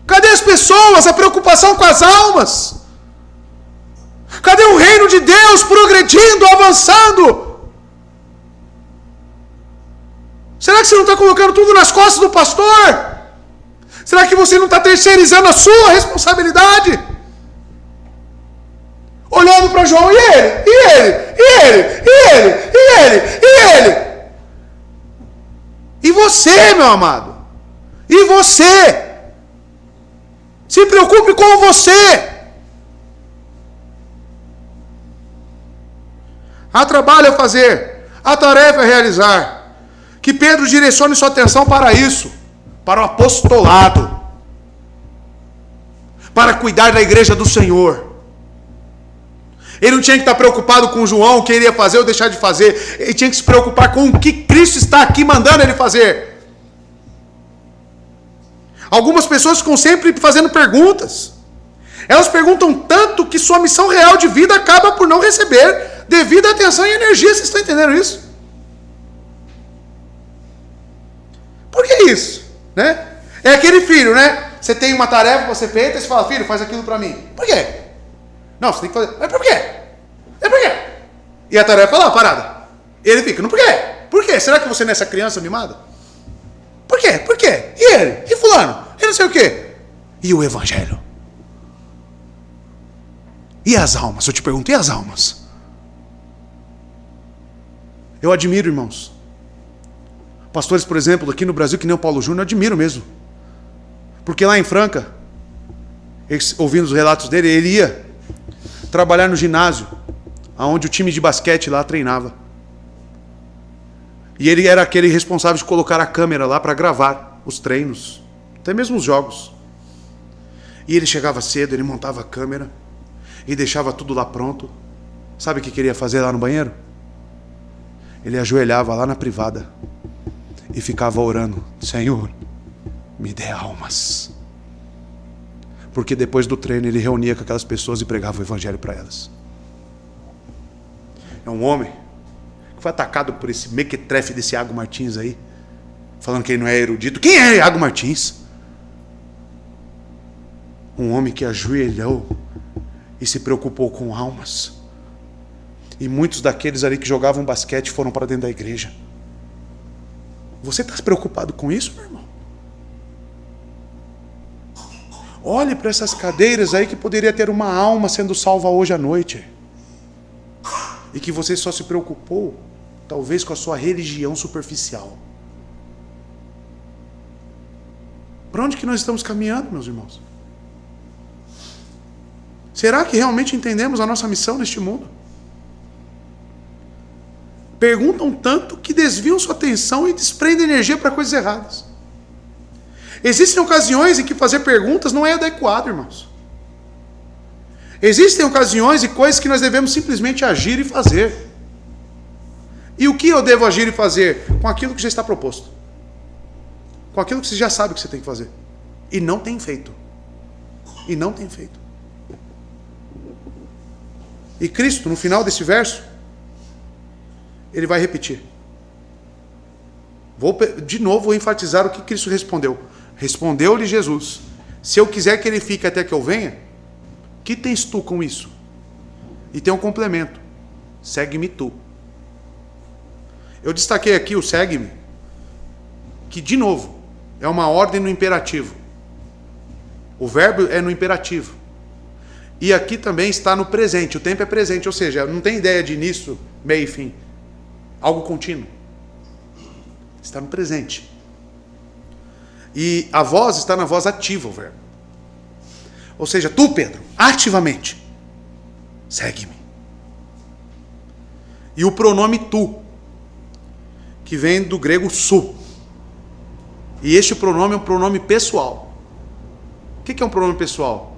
Cadê as pessoas? A preocupação com as almas? Cadê o reino de Deus progredindo, avançando? Será que você não está colocando tudo nas costas do pastor? Será que você não está terceirizando a sua responsabilidade? Olhando para João, e ele? E ele? E ele? E ele? E ele? E ele? E você, meu amado? E você? Se preocupe com você. Há trabalho a fazer, há tarefa a realizar. Que Pedro direcione sua atenção para isso, para o apostolado, para cuidar da igreja do Senhor. Ele não tinha que estar preocupado com João, o que ele ia fazer ou deixar de fazer. Ele tinha que se preocupar com o que Cristo está aqui mandando ele fazer. Algumas pessoas ficam sempre fazendo perguntas. Elas perguntam tanto que sua missão real de vida acaba por não receber devida atenção e energia. Vocês estão entendendo isso? Por que isso? Né? É aquele filho, né? Você tem uma tarefa, você feita, e você fala, filho, faz aquilo para mim. Por quê? Não, você tem que fazer. Mas por quê? É por quê? E a tarefa lá, parada. E ele fica, não, por quê? Por quê? Será que você não é essa criança mimada? Por quê? Por quê? E ele? E fulano? E não sei o quê? E o Evangelho? E as almas? Eu te pergunto, e as almas? Eu admiro, irmãos. Pastores, por exemplo, aqui no Brasil, que nem o Paulo Júnior, eu admiro mesmo. Porque lá em Franca, ouvindo os relatos dele, ele ia trabalhar no ginásio, onde o time de basquete lá treinava. E ele era aquele responsável de colocar a câmera lá para gravar os treinos, até mesmo os jogos. E ele chegava cedo, ele montava a câmera e deixava tudo lá pronto. Sabe o que queria fazer lá no banheiro? Ele ajoelhava lá na privada e ficava orando, Senhor, me dê almas. Porque depois do treino ele reunia com aquelas pessoas e pregava o Evangelho para elas. É um homem que foi atacado por esse mequetrefe desse Iago Martins aí, falando que ele não é erudito. Quem é Iago Martins? Um homem que ajoelhou e se preocupou com almas. E muitos daqueles ali que jogavam basquete foram para dentro da igreja. Você está preocupado com isso, meu irmão? Olhe para essas cadeiras aí que poderia ter uma alma sendo salva hoje à noite. E que você só se preocupou, talvez, com a sua religião superficial. Para onde que nós estamos caminhando, meus irmãos? Será que realmente entendemos a nossa missão neste mundo? Perguntam tanto que desviam sua atenção e desprendem energia para coisas erradas. Existem ocasiões em que fazer perguntas não é adequado, irmãos. Existem ocasiões e coisas que nós devemos simplesmente agir e fazer. E o que eu devo agir e fazer? Com aquilo que já está proposto. Com aquilo que você já sabe que você tem que fazer. E não tem feito. E não tem feito. E Cristo, no final desse verso, ele vai repetir. De novo, vou enfatizar o que Cristo respondeu. Respondeu-lhe Jesus: se eu quiser que ele fique até que eu venha, que tens tu com isso? E tem um complemento: segue-me tu. Eu destaquei aqui o segue-me, que de novo é uma ordem no imperativo. O verbo é no imperativo. E aqui também está no presente, o tempo é presente, ou seja, não tem ideia de início, meio e fim. Algo contínuo. Está no presente. E a voz está na voz ativa, o verbo. Ou seja, tu, Pedro, ativamente, segue-me. E o pronome tu, que vem do grego su. E este pronome é um pronome pessoal. O que é um pronome pessoal?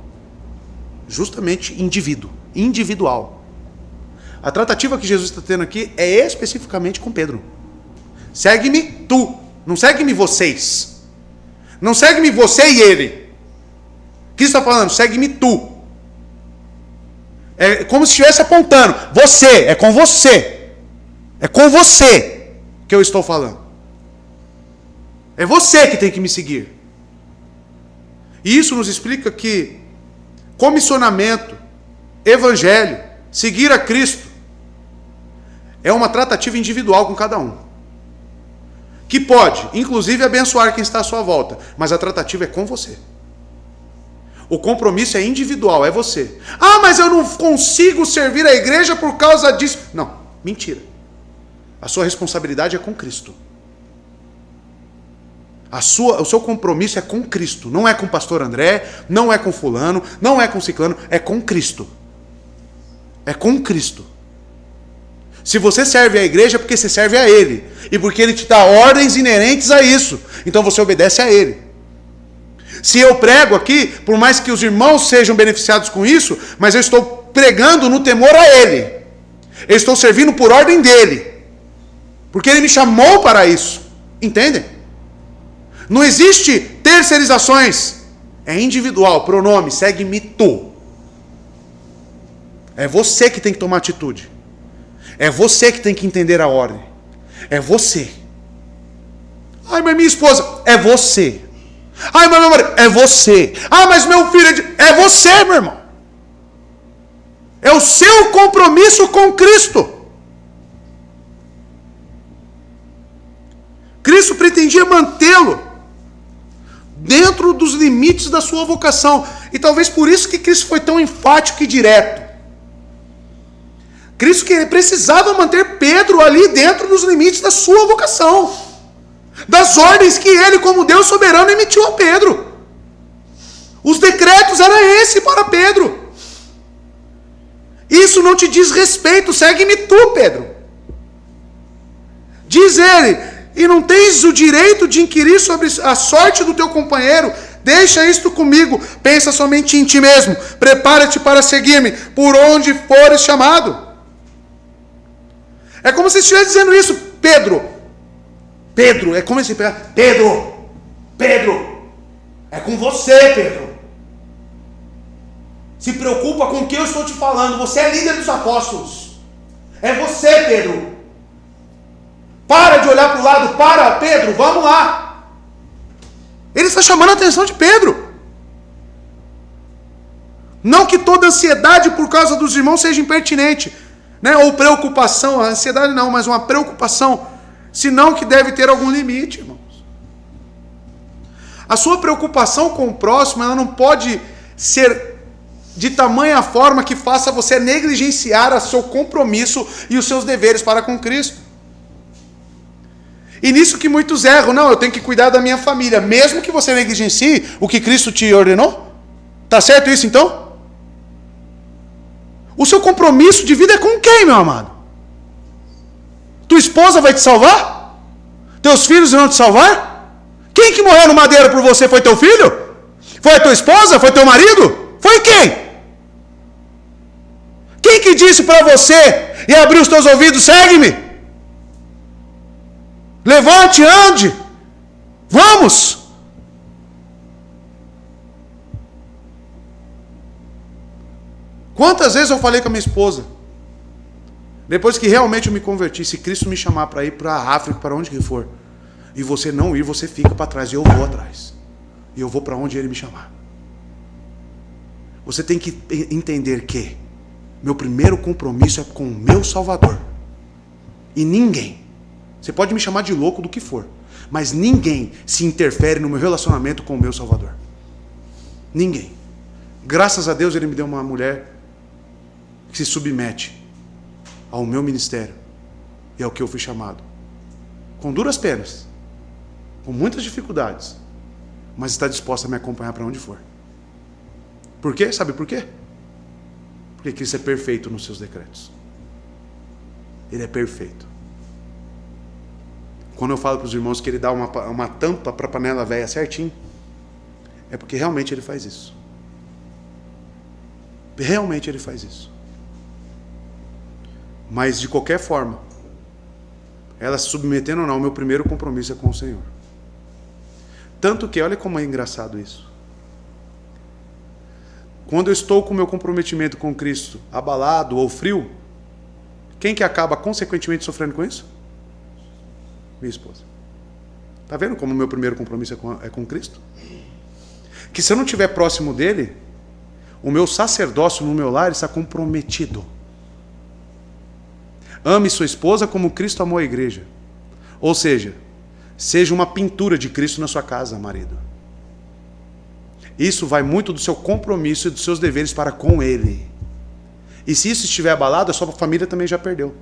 Justamente indivíduo, individual. A tratativa que Jesus está tendo aqui é especificamente com Pedro. Segue-me tu, não segue-me vocês. Não segue-me você e ele. O que está falando? Segue-me tu. É como se estivesse apontando. Você, é com você. É com você que eu estou falando. É você que tem que me seguir. E isso nos explica que comissionamento, evangelho, seguir a Cristo, é uma tratativa individual com cada um. Que pode, inclusive, abençoar quem está à sua volta. Mas a tratativa é com você. O compromisso é individual, é você. Ah, mas eu não consigo servir a igreja por causa disso. Não, mentira. A sua responsabilidade é com Cristo. O seu compromisso é com Cristo. Não é com o pastor André, não é com fulano, não é com ciclano, é com Cristo. É com Cristo. Se você serve à igreja é porque você serve a Ele. E porque Ele te dá ordens inerentes a isso. Então você obedece a Ele. Se eu prego aqui, por mais que os irmãos sejam beneficiados com isso, mas eu estou pregando no temor a Ele. Eu estou servindo por ordem dEle. Porque Ele me chamou para isso. Entendem? Não existe terceirizações. É individual, pronome, segue-me tu. É você que tem que tomar atitude. É você que tem que entender a ordem. É você. Ai, mas minha esposa, é você. Ai, mas meu marido, é você. Ah, mas meu filho, é você, meu irmão. É o seu compromisso com Cristo. Cristo pretendia mantê-lo dentro dos limites da sua vocação. E talvez por isso que Cristo foi tão enfático e direto. Cristo que ele precisava manter Pedro ali dentro dos limites da sua vocação. Das ordens que ele, como Deus soberano, emitiu a Pedro. Os decretos eram esse para Pedro. Isso não te diz respeito, segue-me tu, Pedro. Diz ele, e não tens o direito de inquirir sobre a sorte do teu companheiro. Deixa isto comigo, pensa somente em ti mesmo. Prepara-te para seguir-me, por onde fores chamado. É como se estivesse dizendo isso, Pedro. Pedro, é como se Pedro, é com você, Pedro. Se preocupa com o que eu estou te falando. Você é líder dos apóstolos. É você, Pedro. Para de olhar para o lado. Para, Pedro, vamos lá. Ele está chamando a atenção de Pedro. Não que toda ansiedade por causa dos irmãos seja impertinente, né? Ou preocupação. A ansiedade não, mas uma preocupação. Senão que deve ter algum limite, irmãos. A sua preocupação com o próximo, ela não pode ser de tamanha forma que faça você negligenciar o seu compromisso e os seus deveres para com Cristo. E nisso que muitos erram. Não, eu tenho que cuidar da minha família, mesmo que você negligencie o que Cristo te ordenou. Tá certo isso então? O seu compromisso de vida é com quem, meu amado? Tua esposa vai te salvar? Teus filhos vão te salvar? Quem que morreu no madeiro por você? Foi teu filho? Foi a tua esposa? Foi teu marido? Foi quem? Quem que disse para você e abriu os teus ouvidos, segue-me? Levante, ande. Vamos. Quantas vezes eu falei com a minha esposa, depois que realmente eu me converti, se Cristo me chamar para ir para a África, para onde que for, e você não ir, você fica para trás, e eu vou atrás. E eu vou para onde Ele me chamar. Você tem que entender que meu primeiro compromisso é com o meu Salvador. E ninguém, você pode me chamar de louco do que for, mas ninguém se interfere no meu relacionamento com o meu Salvador. Ninguém. Graças a Deus Ele me deu uma mulher que se submete ao meu ministério e ao que eu fui chamado. Com duras penas, com muitas dificuldades, mas está disposta a me acompanhar para onde for. Por quê? Sabe por quê? Porque Cristo é perfeito nos seus decretos. Ele é perfeito. Quando eu falo para os irmãos que Ele dá uma tampa para a panela velha certinho, é porque realmente Ele faz isso. Realmente Ele faz isso. Mas de qualquer forma, ela se submetendo ou não, o meu primeiro compromisso é com o Senhor. Tanto que, olha como é engraçado isso. Quando eu estou com o meu comprometimento com Cristo abalado ou frio, quem que acaba consequentemente sofrendo com isso? Minha esposa. Está vendo como o meu primeiro compromisso é com Cristo? Que se eu não estiver próximo dele, o meu sacerdócio no meu lar está comprometido. Ame sua esposa como Cristo amou a igreja. Ou seja, seja uma pintura de Cristo na sua casa, marido. Isso vai muito do seu compromisso e dos seus deveres para com Ele. E se isso estiver abalado, a sua família também já perdeu.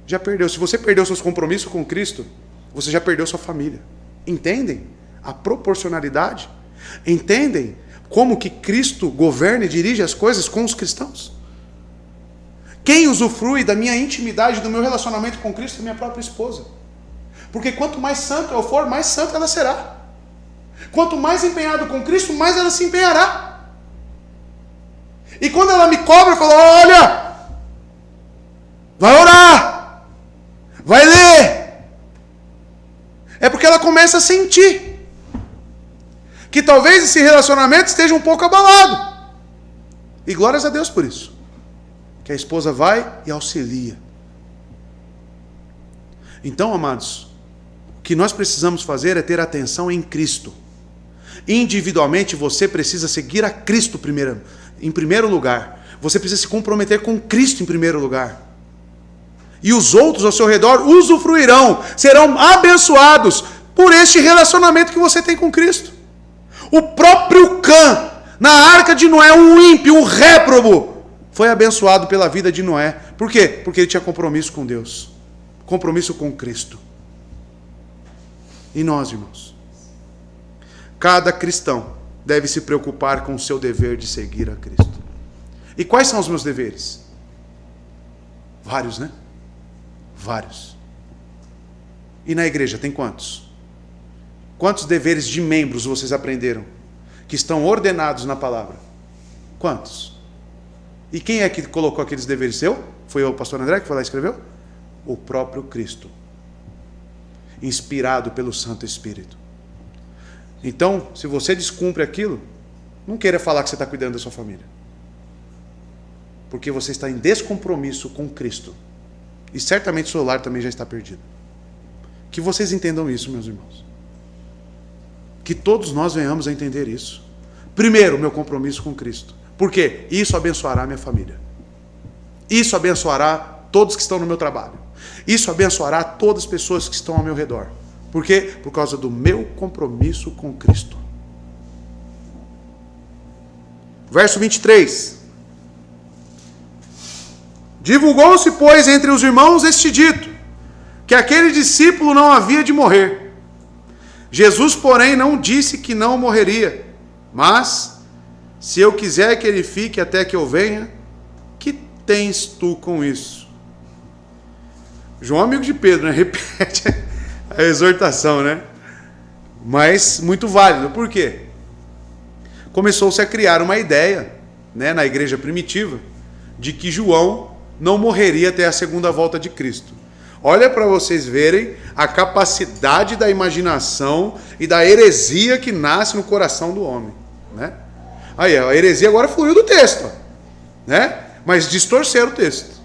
Já perdeu. Se você perdeu seus compromissos com Cristo, você já perdeu sua família. Entendem a proporcionalidade? Entendem como que Cristo governa e dirige as coisas com os cristãos? Quem usufrui da minha intimidade, do meu relacionamento com Cristo é minha própria esposa. Porque quanto mais santo eu for, mais santa ela será. Quanto mais empenhado com Cristo, mais ela se empenhará. E quando ela me cobra, fala, olha, vai orar, vai ler. É porque ela começa a sentir que talvez esse relacionamento esteja um pouco abalado. E glórias a Deus por isso. Que a esposa vai e auxilia. Então, amados, o que nós precisamos fazer é ter atenção em Cristo. Individualmente, você precisa seguir a Cristo em primeiro lugar. Você precisa se comprometer com Cristo em primeiro lugar. E os outros ao seu redor usufruirão, serão abençoados por este relacionamento que você tem com Cristo. O próprio Cã, na arca de Noé, um ímpio, um réprobo, foi abençoado pela vida de Noé. Por quê? Porque ele tinha compromisso com Deus. Compromisso com Cristo. E nós, irmãos? Cada cristão deve se preocupar com o seu dever de seguir a Cristo. E quais são os meus deveres? Vários, né? Vários. E na igreja tem quantos? Quantos deveres de membros vocês aprenderam? Que estão ordenados na palavra? Quantos? E quem é que colocou aqueles deveres? Foi o pastor André que foi lá e escreveu? O próprio Cristo. Inspirado pelo Santo Espírito. Então, se você descumpre aquilo, não queira falar que você está cuidando da sua família. Porque você está em descompromisso com Cristo. E certamente o seu lar também já está perdido. Que vocês entendam isso, meus irmãos. Que todos nós venhamos a entender isso. Primeiro, meu compromisso com Cristo. Por quê? Isso abençoará a minha família. Isso abençoará todos que estão no meu trabalho. Isso abençoará todas as pessoas que estão ao meu redor. Por quê? Por causa do meu compromisso com Cristo. Verso 23. Divulgou-se, pois, entre os irmãos este dito, que aquele discípulo não havia de morrer. Jesus, porém, não disse que não morreria, mas, se eu quiser que ele fique até que eu venha, que tens tu com isso? João, amigo de Pedro, né? Repete a exortação, né? Mas muito válido. Por quê? Começou-se a criar uma ideia, né, na igreja primitiva, de que João não morreria até a segunda volta de Cristo. Olha para vocês verem a capacidade da imaginação e da heresia que nasce no coração do homem, né? Aí, a heresia agora fluiu do texto, né? Mas distorceram o texto.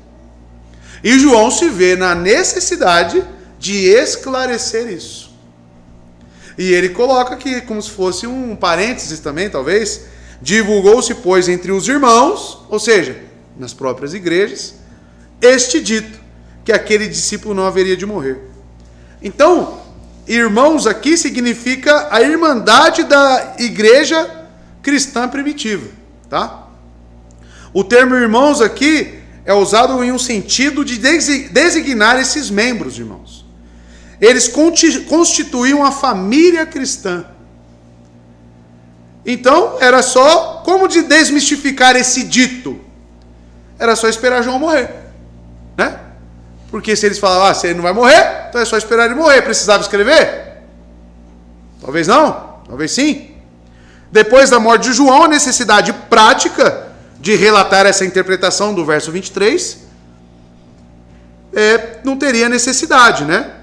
E João se vê na necessidade de esclarecer isso. E ele coloca aqui, como se fosse um parênteses também, talvez, divulgou-se, pois, entre os irmãos, ou seja, nas próprias igrejas, este dito, que aquele discípulo não haveria de morrer. Então, irmãos aqui significa a irmandade da igreja cristã primitiva, tá? O termo irmãos aqui é usado em um sentido de designar esses membros, irmãos. Eles constituíam a família cristã. Então, era só como de desmistificar esse dito. Era só esperar João morrer, né? Porque se eles falavam, se ele não vai morrer, então é só esperar ele morrer. Precisava escrever? Talvez não, talvez sim. Depois da morte de João, a necessidade prática de relatar essa interpretação do verso 23 não teria necessidade, né?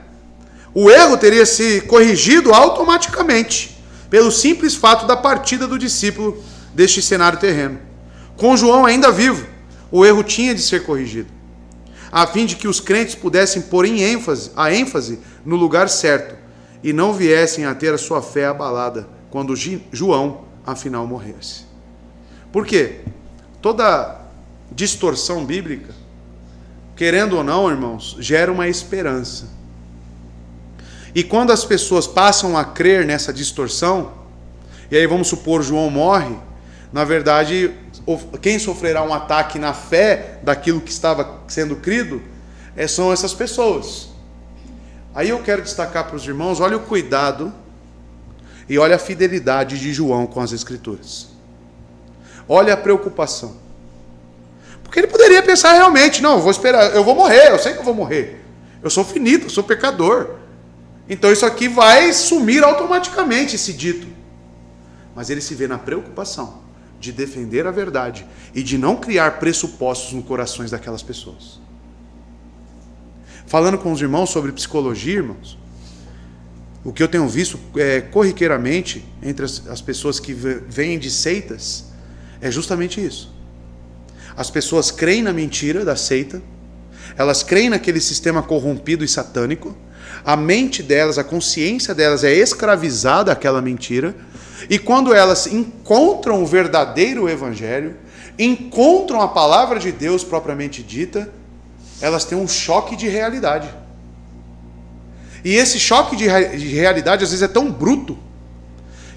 O erro teria se corrigido automaticamente, pelo simples fato da partida do discípulo deste cenário terreno. Com João ainda vivo, o erro tinha de ser corrigido, a fim de que os crentes pudessem pôr a ênfase no lugar certo e não viessem a ter a sua fé abalada quando João, afinal, morresse. Por quê? Toda distorção bíblica, querendo ou não, irmãos, gera uma esperança. E quando as pessoas passam a crer nessa distorção, e aí vamos supor João morre, na verdade, quem sofrerá um ataque na fé daquilo que estava sendo crido são essas pessoas. Aí eu quero destacar para os irmãos, olha o cuidado e olha a fidelidade de João com as Escrituras. Olha a preocupação. Porque ele poderia pensar realmente, não, eu vou esperar, eu vou morrer, eu sei que eu vou morrer. Eu sou finito, eu sou pecador. Então isso aqui vai sumir automaticamente, esse dito. Mas ele se vê na preocupação de defender a verdade e de não criar pressupostos nos corações daquelas pessoas. Falando com os irmãos sobre psicologia, irmãos, o que eu tenho visto corriqueiramente entre as pessoas que vêm de seitas é justamente isso. As pessoas creem na mentira da seita, elas creem naquele sistema corrompido e satânico, a mente delas, a consciência delas é escravizada àquela mentira, e quando elas encontram o verdadeiro evangelho, encontram a palavra de Deus propriamente dita, elas têm um choque de realidade. E esse choque de realidade às vezes é tão bruto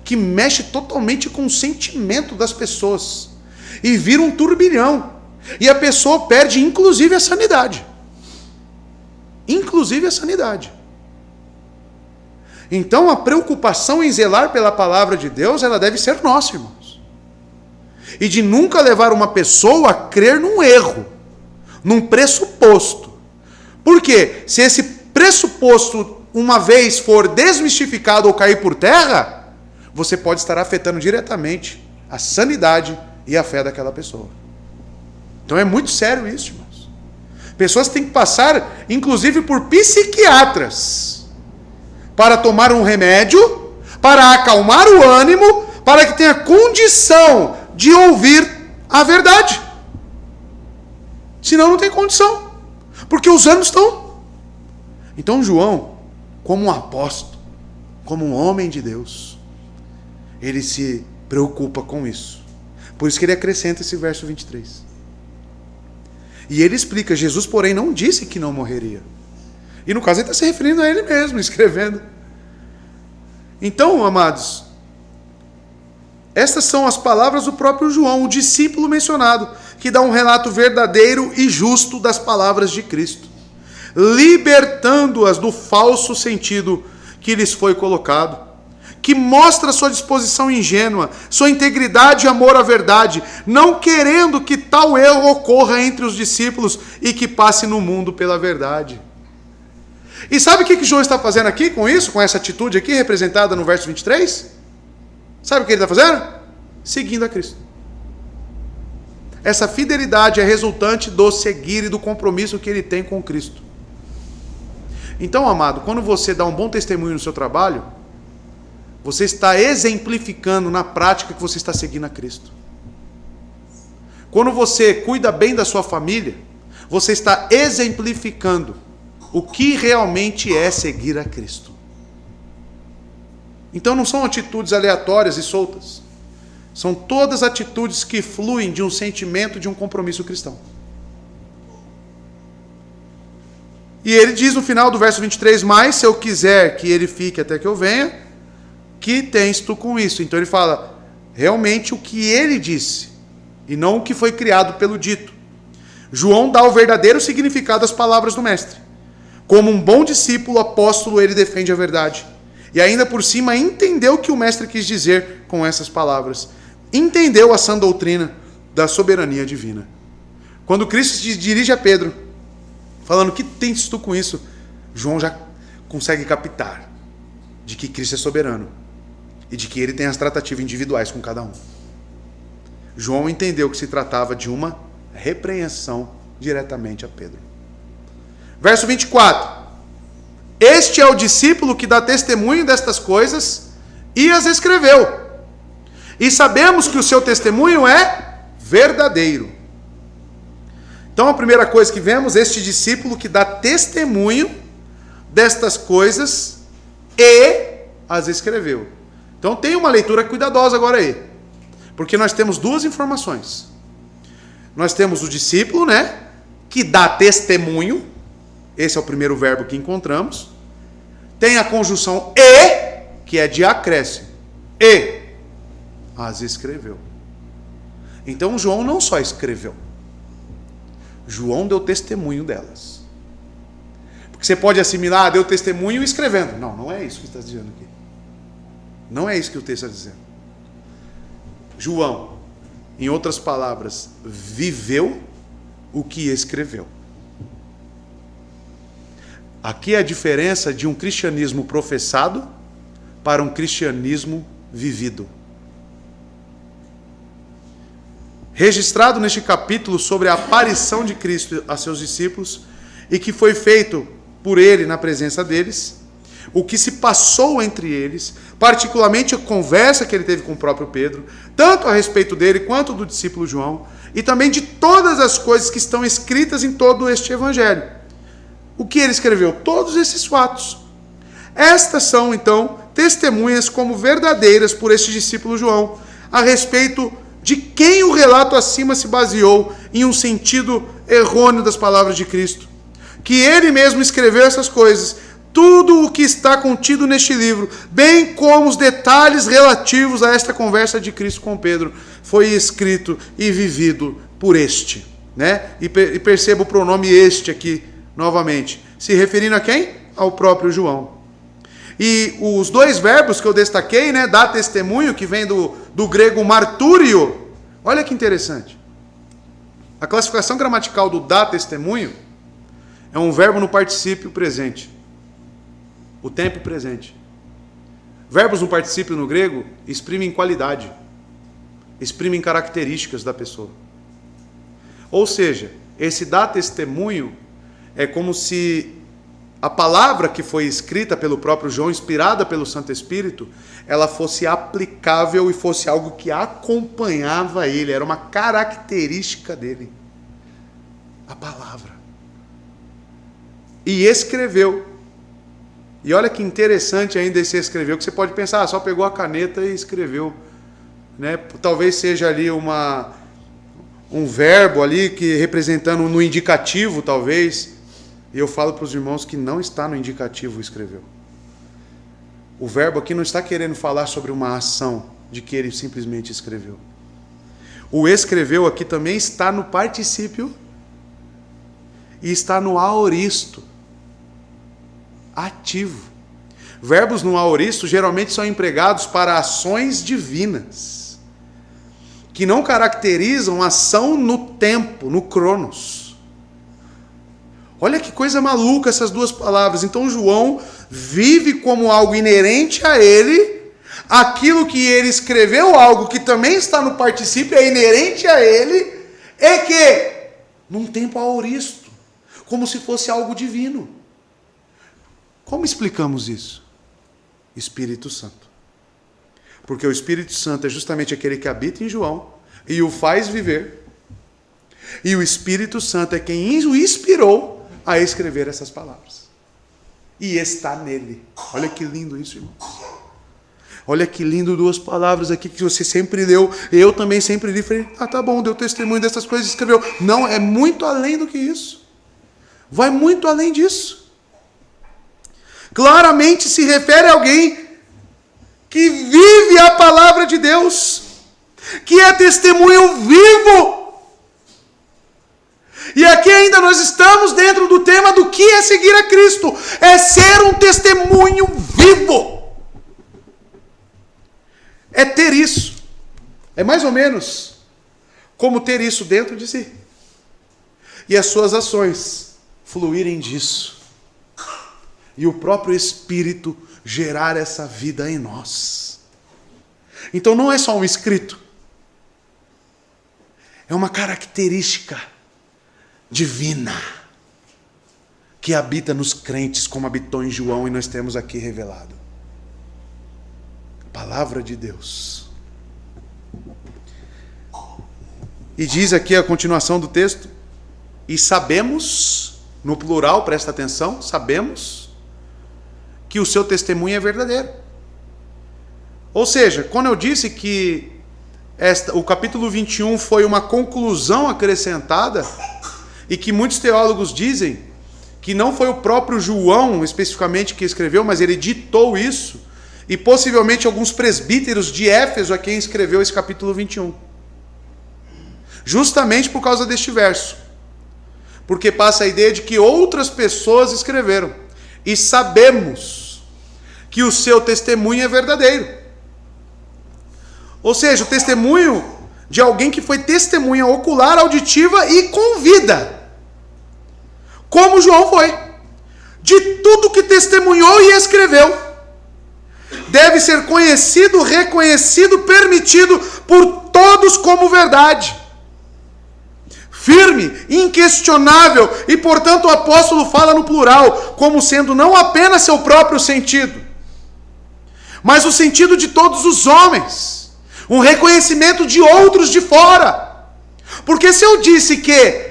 que mexe totalmente com o sentimento das pessoas e vira um turbilhão. E a pessoa perde inclusive a sanidade. Inclusive a sanidade. Então a preocupação em zelar pela palavra de Deus, ela deve ser nossa, irmãos. E de nunca levar uma pessoa a crer num erro, num pressuposto. Por quê? Se esse pressuposto uma vez for desmistificado ou cair por terra, você pode estar afetando diretamente a sanidade e a fé daquela pessoa. Então é muito sério isso, irmãos. Pessoas têm que passar, inclusive, por psiquiatras para tomar um remédio, para acalmar o ânimo, para que tenha condição de ouvir a verdade. Senão não tem condição, porque os anos estão. Então João, como um apóstolo, como um homem de Deus, ele se preocupa com isso. Por isso que ele acrescenta esse verso 23. E ele explica, Jesus, porém, não disse que não morreria. E no caso ele está se referindo a ele mesmo, escrevendo. Então, amados, estas são as palavras do próprio João, o discípulo mencionado, que dá um relato verdadeiro e justo das palavras de Cristo, libertando-as do falso sentido que lhes foi colocado, que mostra sua disposição ingênua, sua integridade e amor à verdade, não querendo que tal erro ocorra entre os discípulos e que passe no mundo pela verdade. E sabe o que João está fazendo aqui com isso, com essa atitude aqui representada no verso 23? Sabe o que ele está fazendo? Seguindo a Cristo. Essa fidelidade é resultante do seguir e do compromisso que ele tem com Cristo. Então, amado, quando você dá um bom testemunho no seu trabalho, você está exemplificando na prática que você está seguindo a Cristo. Quando você cuida bem da sua família, você está exemplificando o que realmente é seguir a Cristo. Então não são atitudes aleatórias e soltas. São todas atitudes que fluem de um sentimento, de um compromisso cristão. E ele diz no final do verso 23, mas se eu quiser que ele fique até que eu venha, que tens tu com isso? Então ele fala realmente o que ele disse, e não o que foi criado pelo dito. João dá o verdadeiro significado às palavras do mestre. Como um bom discípulo, apóstolo, ele defende a verdade. E ainda por cima entendeu o que o mestre quis dizer com essas palavras. Entendeu a sã doutrina da soberania divina. Quando Cristo se dirige a Pedro, falando, que tens tu com isso? João já consegue captar de que Cristo é soberano e de que ele tem as tratativas individuais com cada um. João entendeu que se tratava de uma repreensão diretamente a Pedro. Verso 24. Este é o discípulo que dá testemunho destas coisas e as escreveu. E sabemos que o seu testemunho é verdadeiro. Então a primeira coisa que vemos, este discípulo que dá testemunho destas coisas e as escreveu. Então tem uma leitura cuidadosa agora aí. Porque nós temos duas informações. Nós temos o discípulo, né, que dá testemunho. Esse é o primeiro verbo que encontramos. Tem a conjunção e, que é de acréscimo. E as escreveu. Então João não só escreveu. João deu testemunho delas. Porque você pode assimilar, deu testemunho escrevendo. Não, não é isso que está dizendo aqui. Não é isso que o texto está dizendo. João, em outras palavras, viveu o que escreveu. Aqui é a diferença de um cristianismo professado para um cristianismo vivido. Registrado neste capítulo sobre a aparição de Cristo a seus discípulos e que foi feito por ele na presença deles, o que se passou entre eles, particularmente a conversa que ele teve com o próprio Pedro, tanto a respeito dele quanto do discípulo João, e também de todas as coisas que estão escritas em todo este evangelho. O que ele escreveu? Todos esses fatos. Estas são, então, testemunhas como verdadeiras por este discípulo João, a respeito de quem o relato acima se baseou em um sentido errôneo das palavras de Cristo. Que ele mesmo escreveu essas coisas, tudo o que está contido neste livro, bem como os detalhes relativos a esta conversa de Cristo com Pedro, foi escrito e vivido por este. Né? E perceba o pronome este aqui, novamente. Se referindo a quem? Ao próprio João. E os dois verbos que eu destaquei, né, dar testemunho, que vem do grego martúrio. Olha que interessante. A classificação gramatical do dar testemunho é um verbo no particípio presente. O tempo presente. Verbos no particípio no grego exprimem qualidade, exprimem características da pessoa. Ou seja, esse dar testemunho é como se a palavra que foi escrita pelo próprio João, inspirada pelo Santo Espírito, ela fosse aplicável e fosse algo que acompanhava ele, era uma característica dele. A palavra. E escreveu. E olha que interessante ainda esse escreveu, que você pode pensar, só pegou a caneta e escreveu. Né? Talvez seja ali um verbo ali que representando no indicativo, talvez. E eu falo para os irmãos que não está no indicativo escreveu. O verbo aqui não está querendo falar sobre uma ação de que ele simplesmente escreveu. O escreveu aqui também está no particípio e está no aoristo, ativo. Verbos no aoristo geralmente são empregados para ações divinas, que não caracterizam ação no tempo, no cronos. Olha que coisa maluca essas duas palavras. Então João vive como algo inerente a ele, aquilo que ele escreveu, algo que também está no particípio, é inerente a ele, é que num tempo aoristo, como se fosse algo divino. Como explicamos isso? Espírito Santo. Porque o Espírito Santo é justamente aquele que habita em João e o faz viver. E o Espírito Santo é quem o inspirou a escrever essas palavras. E está nele. Olha que lindo isso, irmãos. Olha que lindo, duas palavras aqui que você sempre leu. Eu também sempre li. Falei, tá bom, deu testemunho dessas coisas e escreveu. Não, é muito além do que isso. Vai muito além disso. Claramente se refere a alguém que vive a palavra de Deus, que é testemunho vivo. E aqui ainda nós estamos dentro do tema do que é seguir a Cristo. É ser um testemunho vivo. É ter isso. É mais ou menos como ter isso dentro de si. E as suas ações fluírem disso. E o próprio Espírito gerar essa vida em nós. Então não é só um escrito. É uma característica divina que habita nos crentes, como habitou em João e nós temos aqui revelado. Palavra de Deus. E diz aqui a continuação do texto, e sabemos, no plural, presta atenção, sabemos que o seu testemunho é verdadeiro. Ou seja, quando eu disse que o capítulo 21 foi uma conclusão acrescentada, e que muitos teólogos dizem que não foi o próprio João especificamente que escreveu, mas ele ditou isso, e possivelmente alguns presbíteros de Éfeso a quem escreveu esse capítulo 21. Justamente por causa deste verso. Porque passa a ideia de que outras pessoas escreveram. E sabemos que o seu testemunho é verdadeiro. Ou seja, o testemunho de alguém que foi testemunha ocular, auditiva e com vida. Como João foi. De tudo que testemunhou e escreveu. Deve ser conhecido, reconhecido, permitido por todos como verdade. Firme, inquestionável, e portanto o apóstolo fala no plural, como sendo não apenas seu próprio sentido, mas o sentido de todos os homens, um reconhecimento de outros de fora. Porque se eu disse que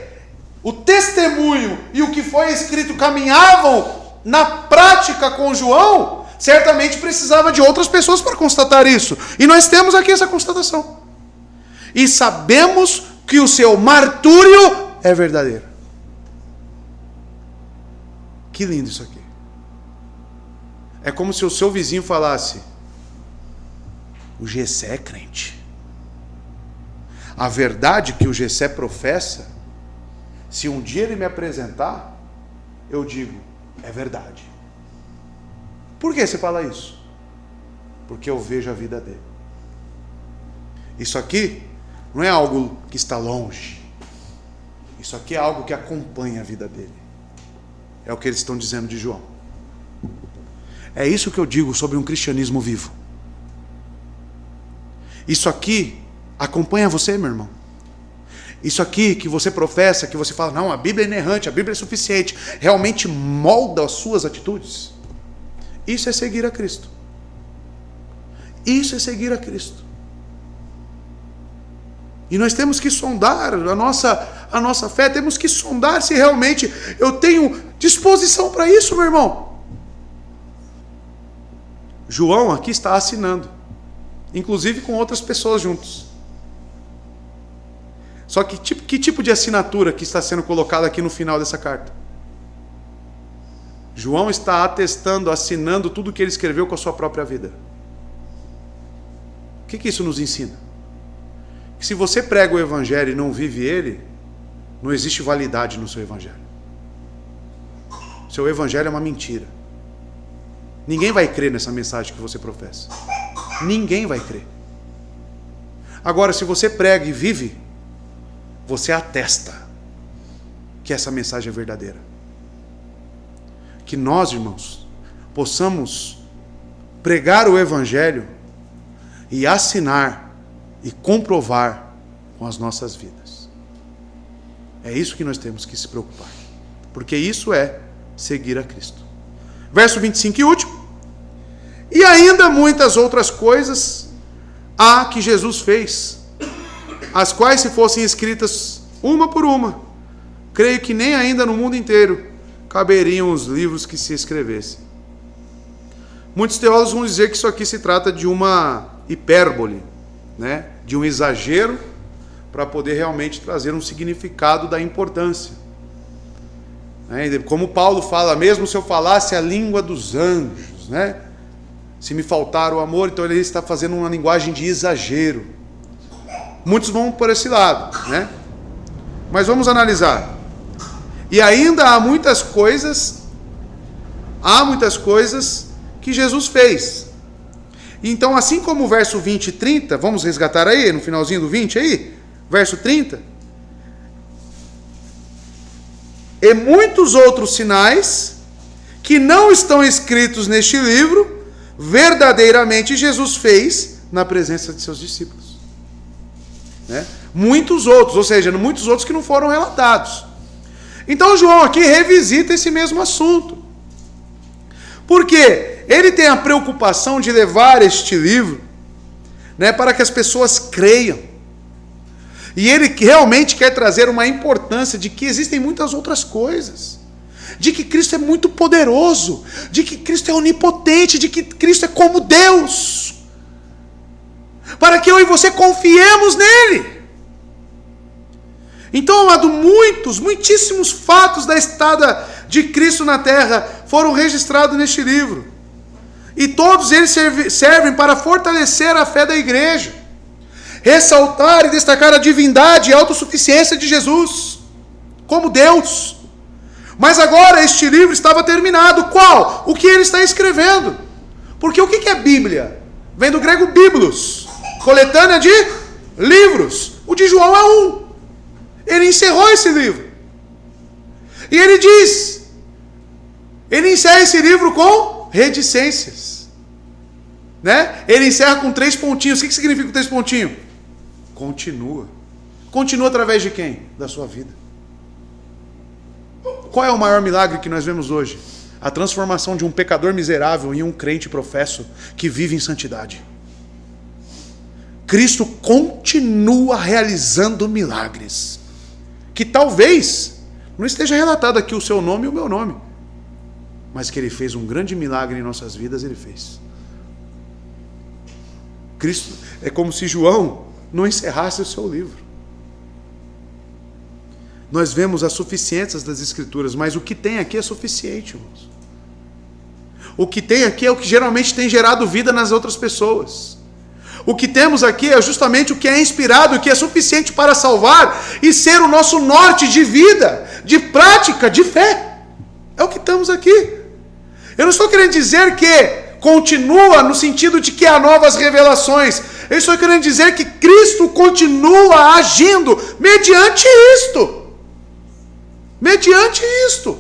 o testemunho e o que foi escrito caminhavam na prática com João, certamente precisava de outras pessoas para constatar isso. E nós temos aqui essa constatação. E sabemos que o seu martúrio é verdadeiro. Que lindo isso aqui. É como se o seu vizinho falasse, o Gessé é crente. A verdade que o Gessé professa, se um dia ele me apresentar, eu digo, é verdade. Por que você fala isso? Porque eu vejo a vida dele. Isso aqui não é algo que está longe. Isso aqui é algo que acompanha a vida dele. É o que eles estão dizendo de João. É isso que eu digo sobre um cristianismo vivo. Isso aqui acompanha você, meu irmão. Isso aqui que você professa, que você fala, não, a Bíblia é inerrante, a Bíblia é suficiente, realmente molda as suas atitudes. Isso é seguir a Cristo. Isso é seguir a Cristo. E nós temos que sondar a nossa fé, temos que sondar se realmente eu tenho disposição para isso, meu irmão. João aqui está assinando, inclusive com outras pessoas juntos. Só que tipo de assinatura que está sendo colocada aqui no final dessa carta? João está atestando, assinando tudo que ele escreveu com a sua própria vida. O que isso nos ensina? Que se você prega o evangelho e não vive ele, não existe validade no seu evangelho. Seu evangelho é uma mentira. Ninguém vai crer nessa mensagem que você professa. Ninguém vai crer. Agora, se você prega e vive, você atesta que essa mensagem é verdadeira. Que nós, irmãos, possamos pregar o evangelho e assinar e comprovar com as nossas vidas. É isso que nós temos que se preocupar. Porque isso é seguir a Cristo. Verso 25 e último. E ainda muitas outras coisas há que Jesus fez, as quais, se fossem escritas uma por uma, creio que nem ainda no mundo inteiro caberiam os livros que se escrevessem. Muitos teólogos vão dizer que isso aqui se trata de uma hipérbole, né? De um exagero, para poder realmente trazer um significado da importância. Como Paulo fala, mesmo se eu falasse a língua dos anjos, né? Se me faltar o amor, então ele está fazendo uma linguagem de exagero. Muitos vão por esse lado, né? Mas vamos analisar. E ainda há muitas coisas que Jesus fez. Então, assim como o verso 20 e 30, vamos resgatar aí, no finalzinho do 20 aí, verso 30. E muitos outros sinais que não estão escritos neste livro, verdadeiramente Jesus fez na presença de seus discípulos. Né? Muitos outros, ou seja, muitos outros que não foram relatados. Então João aqui revisita esse mesmo assunto. Porque ele tem a preocupação de levar este livro, né, para que as pessoas creiam. E ele realmente quer trazer uma importância de que existem muitas outras coisas. De que Cristo é muito poderoso, de que Cristo é onipotente, de que Cristo é como Deus, para que eu e você confiemos nele. Então, amado, muitíssimos fatos da estada de Cristo na terra foram registrados neste livro, e todos eles servem para fortalecer a fé da igreja, ressaltar e destacar a divindade e a autossuficiência de Jesus como Deus. Mas agora este livro estava terminado. Qual? O que ele está escrevendo. Porque o que é Bíblia? Vem do grego biblos, coletânea de livros. O de João é um. Ele encerrou esse livro. E ele diz, ele encerra esse livro com reticências. Né? Ele encerra com 3 pontinhos. O que significa o 3 pontinhos? Continua. Continua através de quem? Da sua vida. Qual é o maior milagre que nós vemos hoje? A transformação de um pecador miserável em um crente professo que vive em santidade. Cristo continua realizando milagres, que talvez não esteja relatado aqui o seu nome e o meu nome, mas que ele fez um grande milagre em nossas vidas, ele fez. Cristo, é como se João não encerrasse o seu livro. Nós vemos as suficiências das Escrituras, mas o que tem aqui é suficiente, irmãos. O que tem aqui é o que geralmente tem gerado vida nas outras pessoas. O que temos aqui é justamente o que é inspirado, o que é suficiente para salvar e ser o nosso norte de vida, de prática, de fé. É o que estamos aqui. Eu não estou querendo dizer que continua no sentido de que há novas revelações. Eu estou querendo dizer que Cristo continua agindo mediante isto. Mediante isto.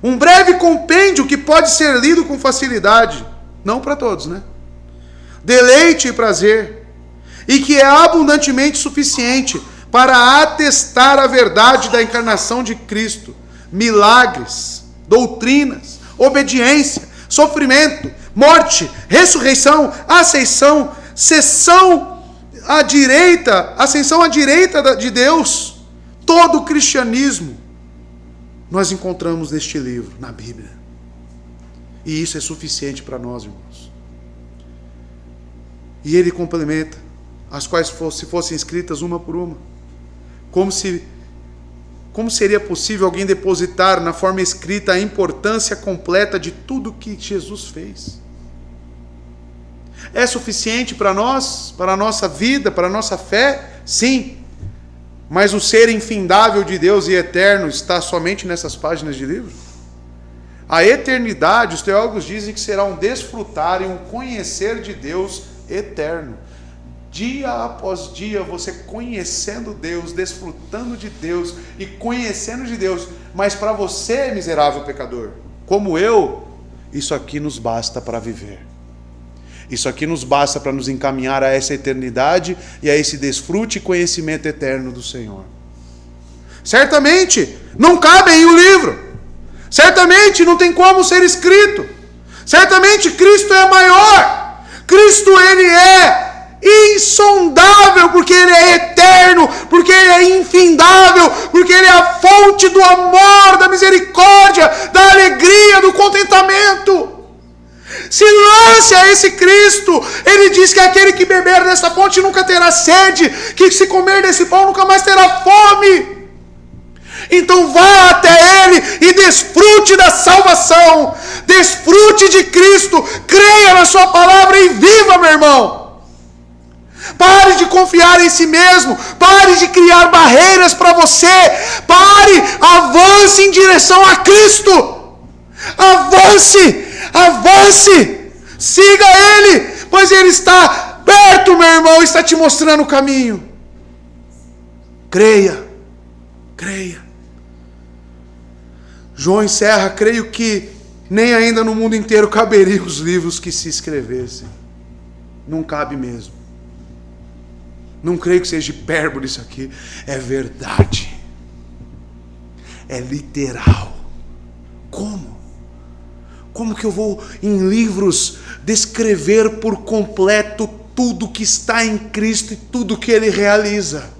Um breve compêndio que pode ser lido com facilidade. Não para todos, né? Deleite e prazer. E que é abundantemente suficiente para atestar a verdade da encarnação de Cristo. Milagres, doutrinas, obediência, sofrimento, morte, ressurreição, ascensão à direita de Deus. Todo o cristianismo nós encontramos neste livro, na Bíblia. E isso é suficiente para nós, irmãos. E ele complementa, as quais se fossem escritas uma por uma, como se Como seria possível alguém depositar na forma escrita a importância completa de tudo que Jesus fez? É suficiente para nós, para a nossa vida, para a nossa fé? Sim. Mas o ser infindável de Deus e eterno está somente nessas páginas de livro? A eternidade, os teólogos dizem que será um desfrutar e um conhecer de Deus eterno. Dia após dia, você conhecendo Deus, desfrutando de Deus e conhecendo de Deus. Mas para você, miserável pecador, como eu, isso aqui nos basta para viver. Isso aqui nos basta para nos encaminhar a essa eternidade e a esse desfrute e conhecimento eterno do Senhor. Certamente não cabe em um livro. Certamente não tem como ser escrito. Certamente Cristo é maior. Cristo, ele é insondável, porque ele é eterno, porque ele é infindável, porque ele é a fonte do amor, da misericórdia, da alegria, do contentamento. Se lance a esse Cristo. Ele diz que aquele que beber dessa fonte nunca terá sede, que se comer desse pão nunca mais terá fome. Então vá até Ele e desfrute da salvação, desfrute de Cristo, creia na sua palavra e viva, meu irmão. Pare de confiar em si mesmo, pare de criar barreiras para você, pare, avance em direção a Cristo, avance, siga Ele, pois Ele está perto, meu irmão, está te mostrando o caminho. Creia. João encerra: creio que nem ainda no mundo inteiro caberiam os livros que se escrevessem. Não cabe mesmo. Não creio que seja hipérbole isso aqui. É verdade. É literal. Como? Como que eu vou em livros descrever por completo tudo que está em Cristo e tudo que Ele realiza?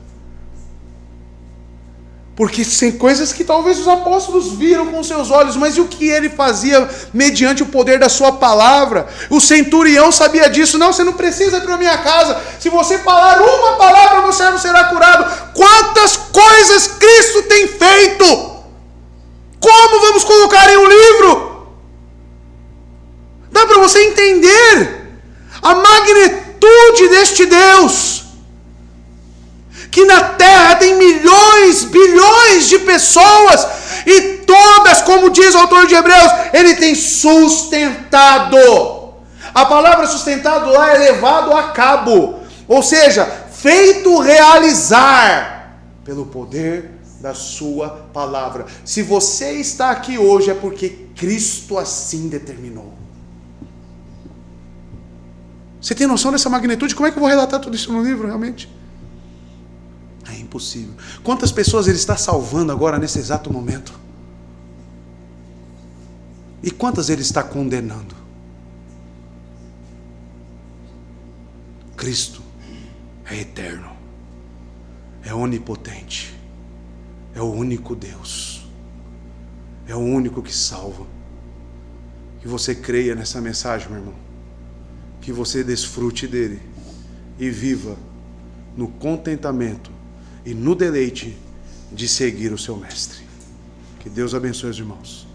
Porque são coisas que talvez os apóstolos viram com seus olhos, mas e o que ele fazia mediante o poder da sua palavra? O centurião sabia disso. Não, você não precisa ir para a minha casa. Se você falar uma palavra, meu servo será curado. Quantas coisas Cristo tem feito! Como vamos colocar em um livro? Dá para você entender a magnitude deste Deus, que na terra tem milhões, bilhões de pessoas, e todas, como diz o autor de Hebreus, Ele tem sustentado. A palavra sustentado lá é levado a cabo, ou seja, feito realizar pelo poder da sua palavra. Se você está aqui hoje é porque Cristo assim determinou. Você tem noção dessa magnitude? Como é que eu vou relatar tudo isso no livro realmente? É impossível. Quantas pessoas Ele está salvando agora nesse exato momento? E quantas Ele está condenando? Cristo é eterno, é onipotente, é o único Deus, é o único que salva. Que você creia nessa mensagem, meu irmão, que você desfrute dele e viva no contentamento e no deleite de seguir o seu mestre. Que Deus abençoe os irmãos.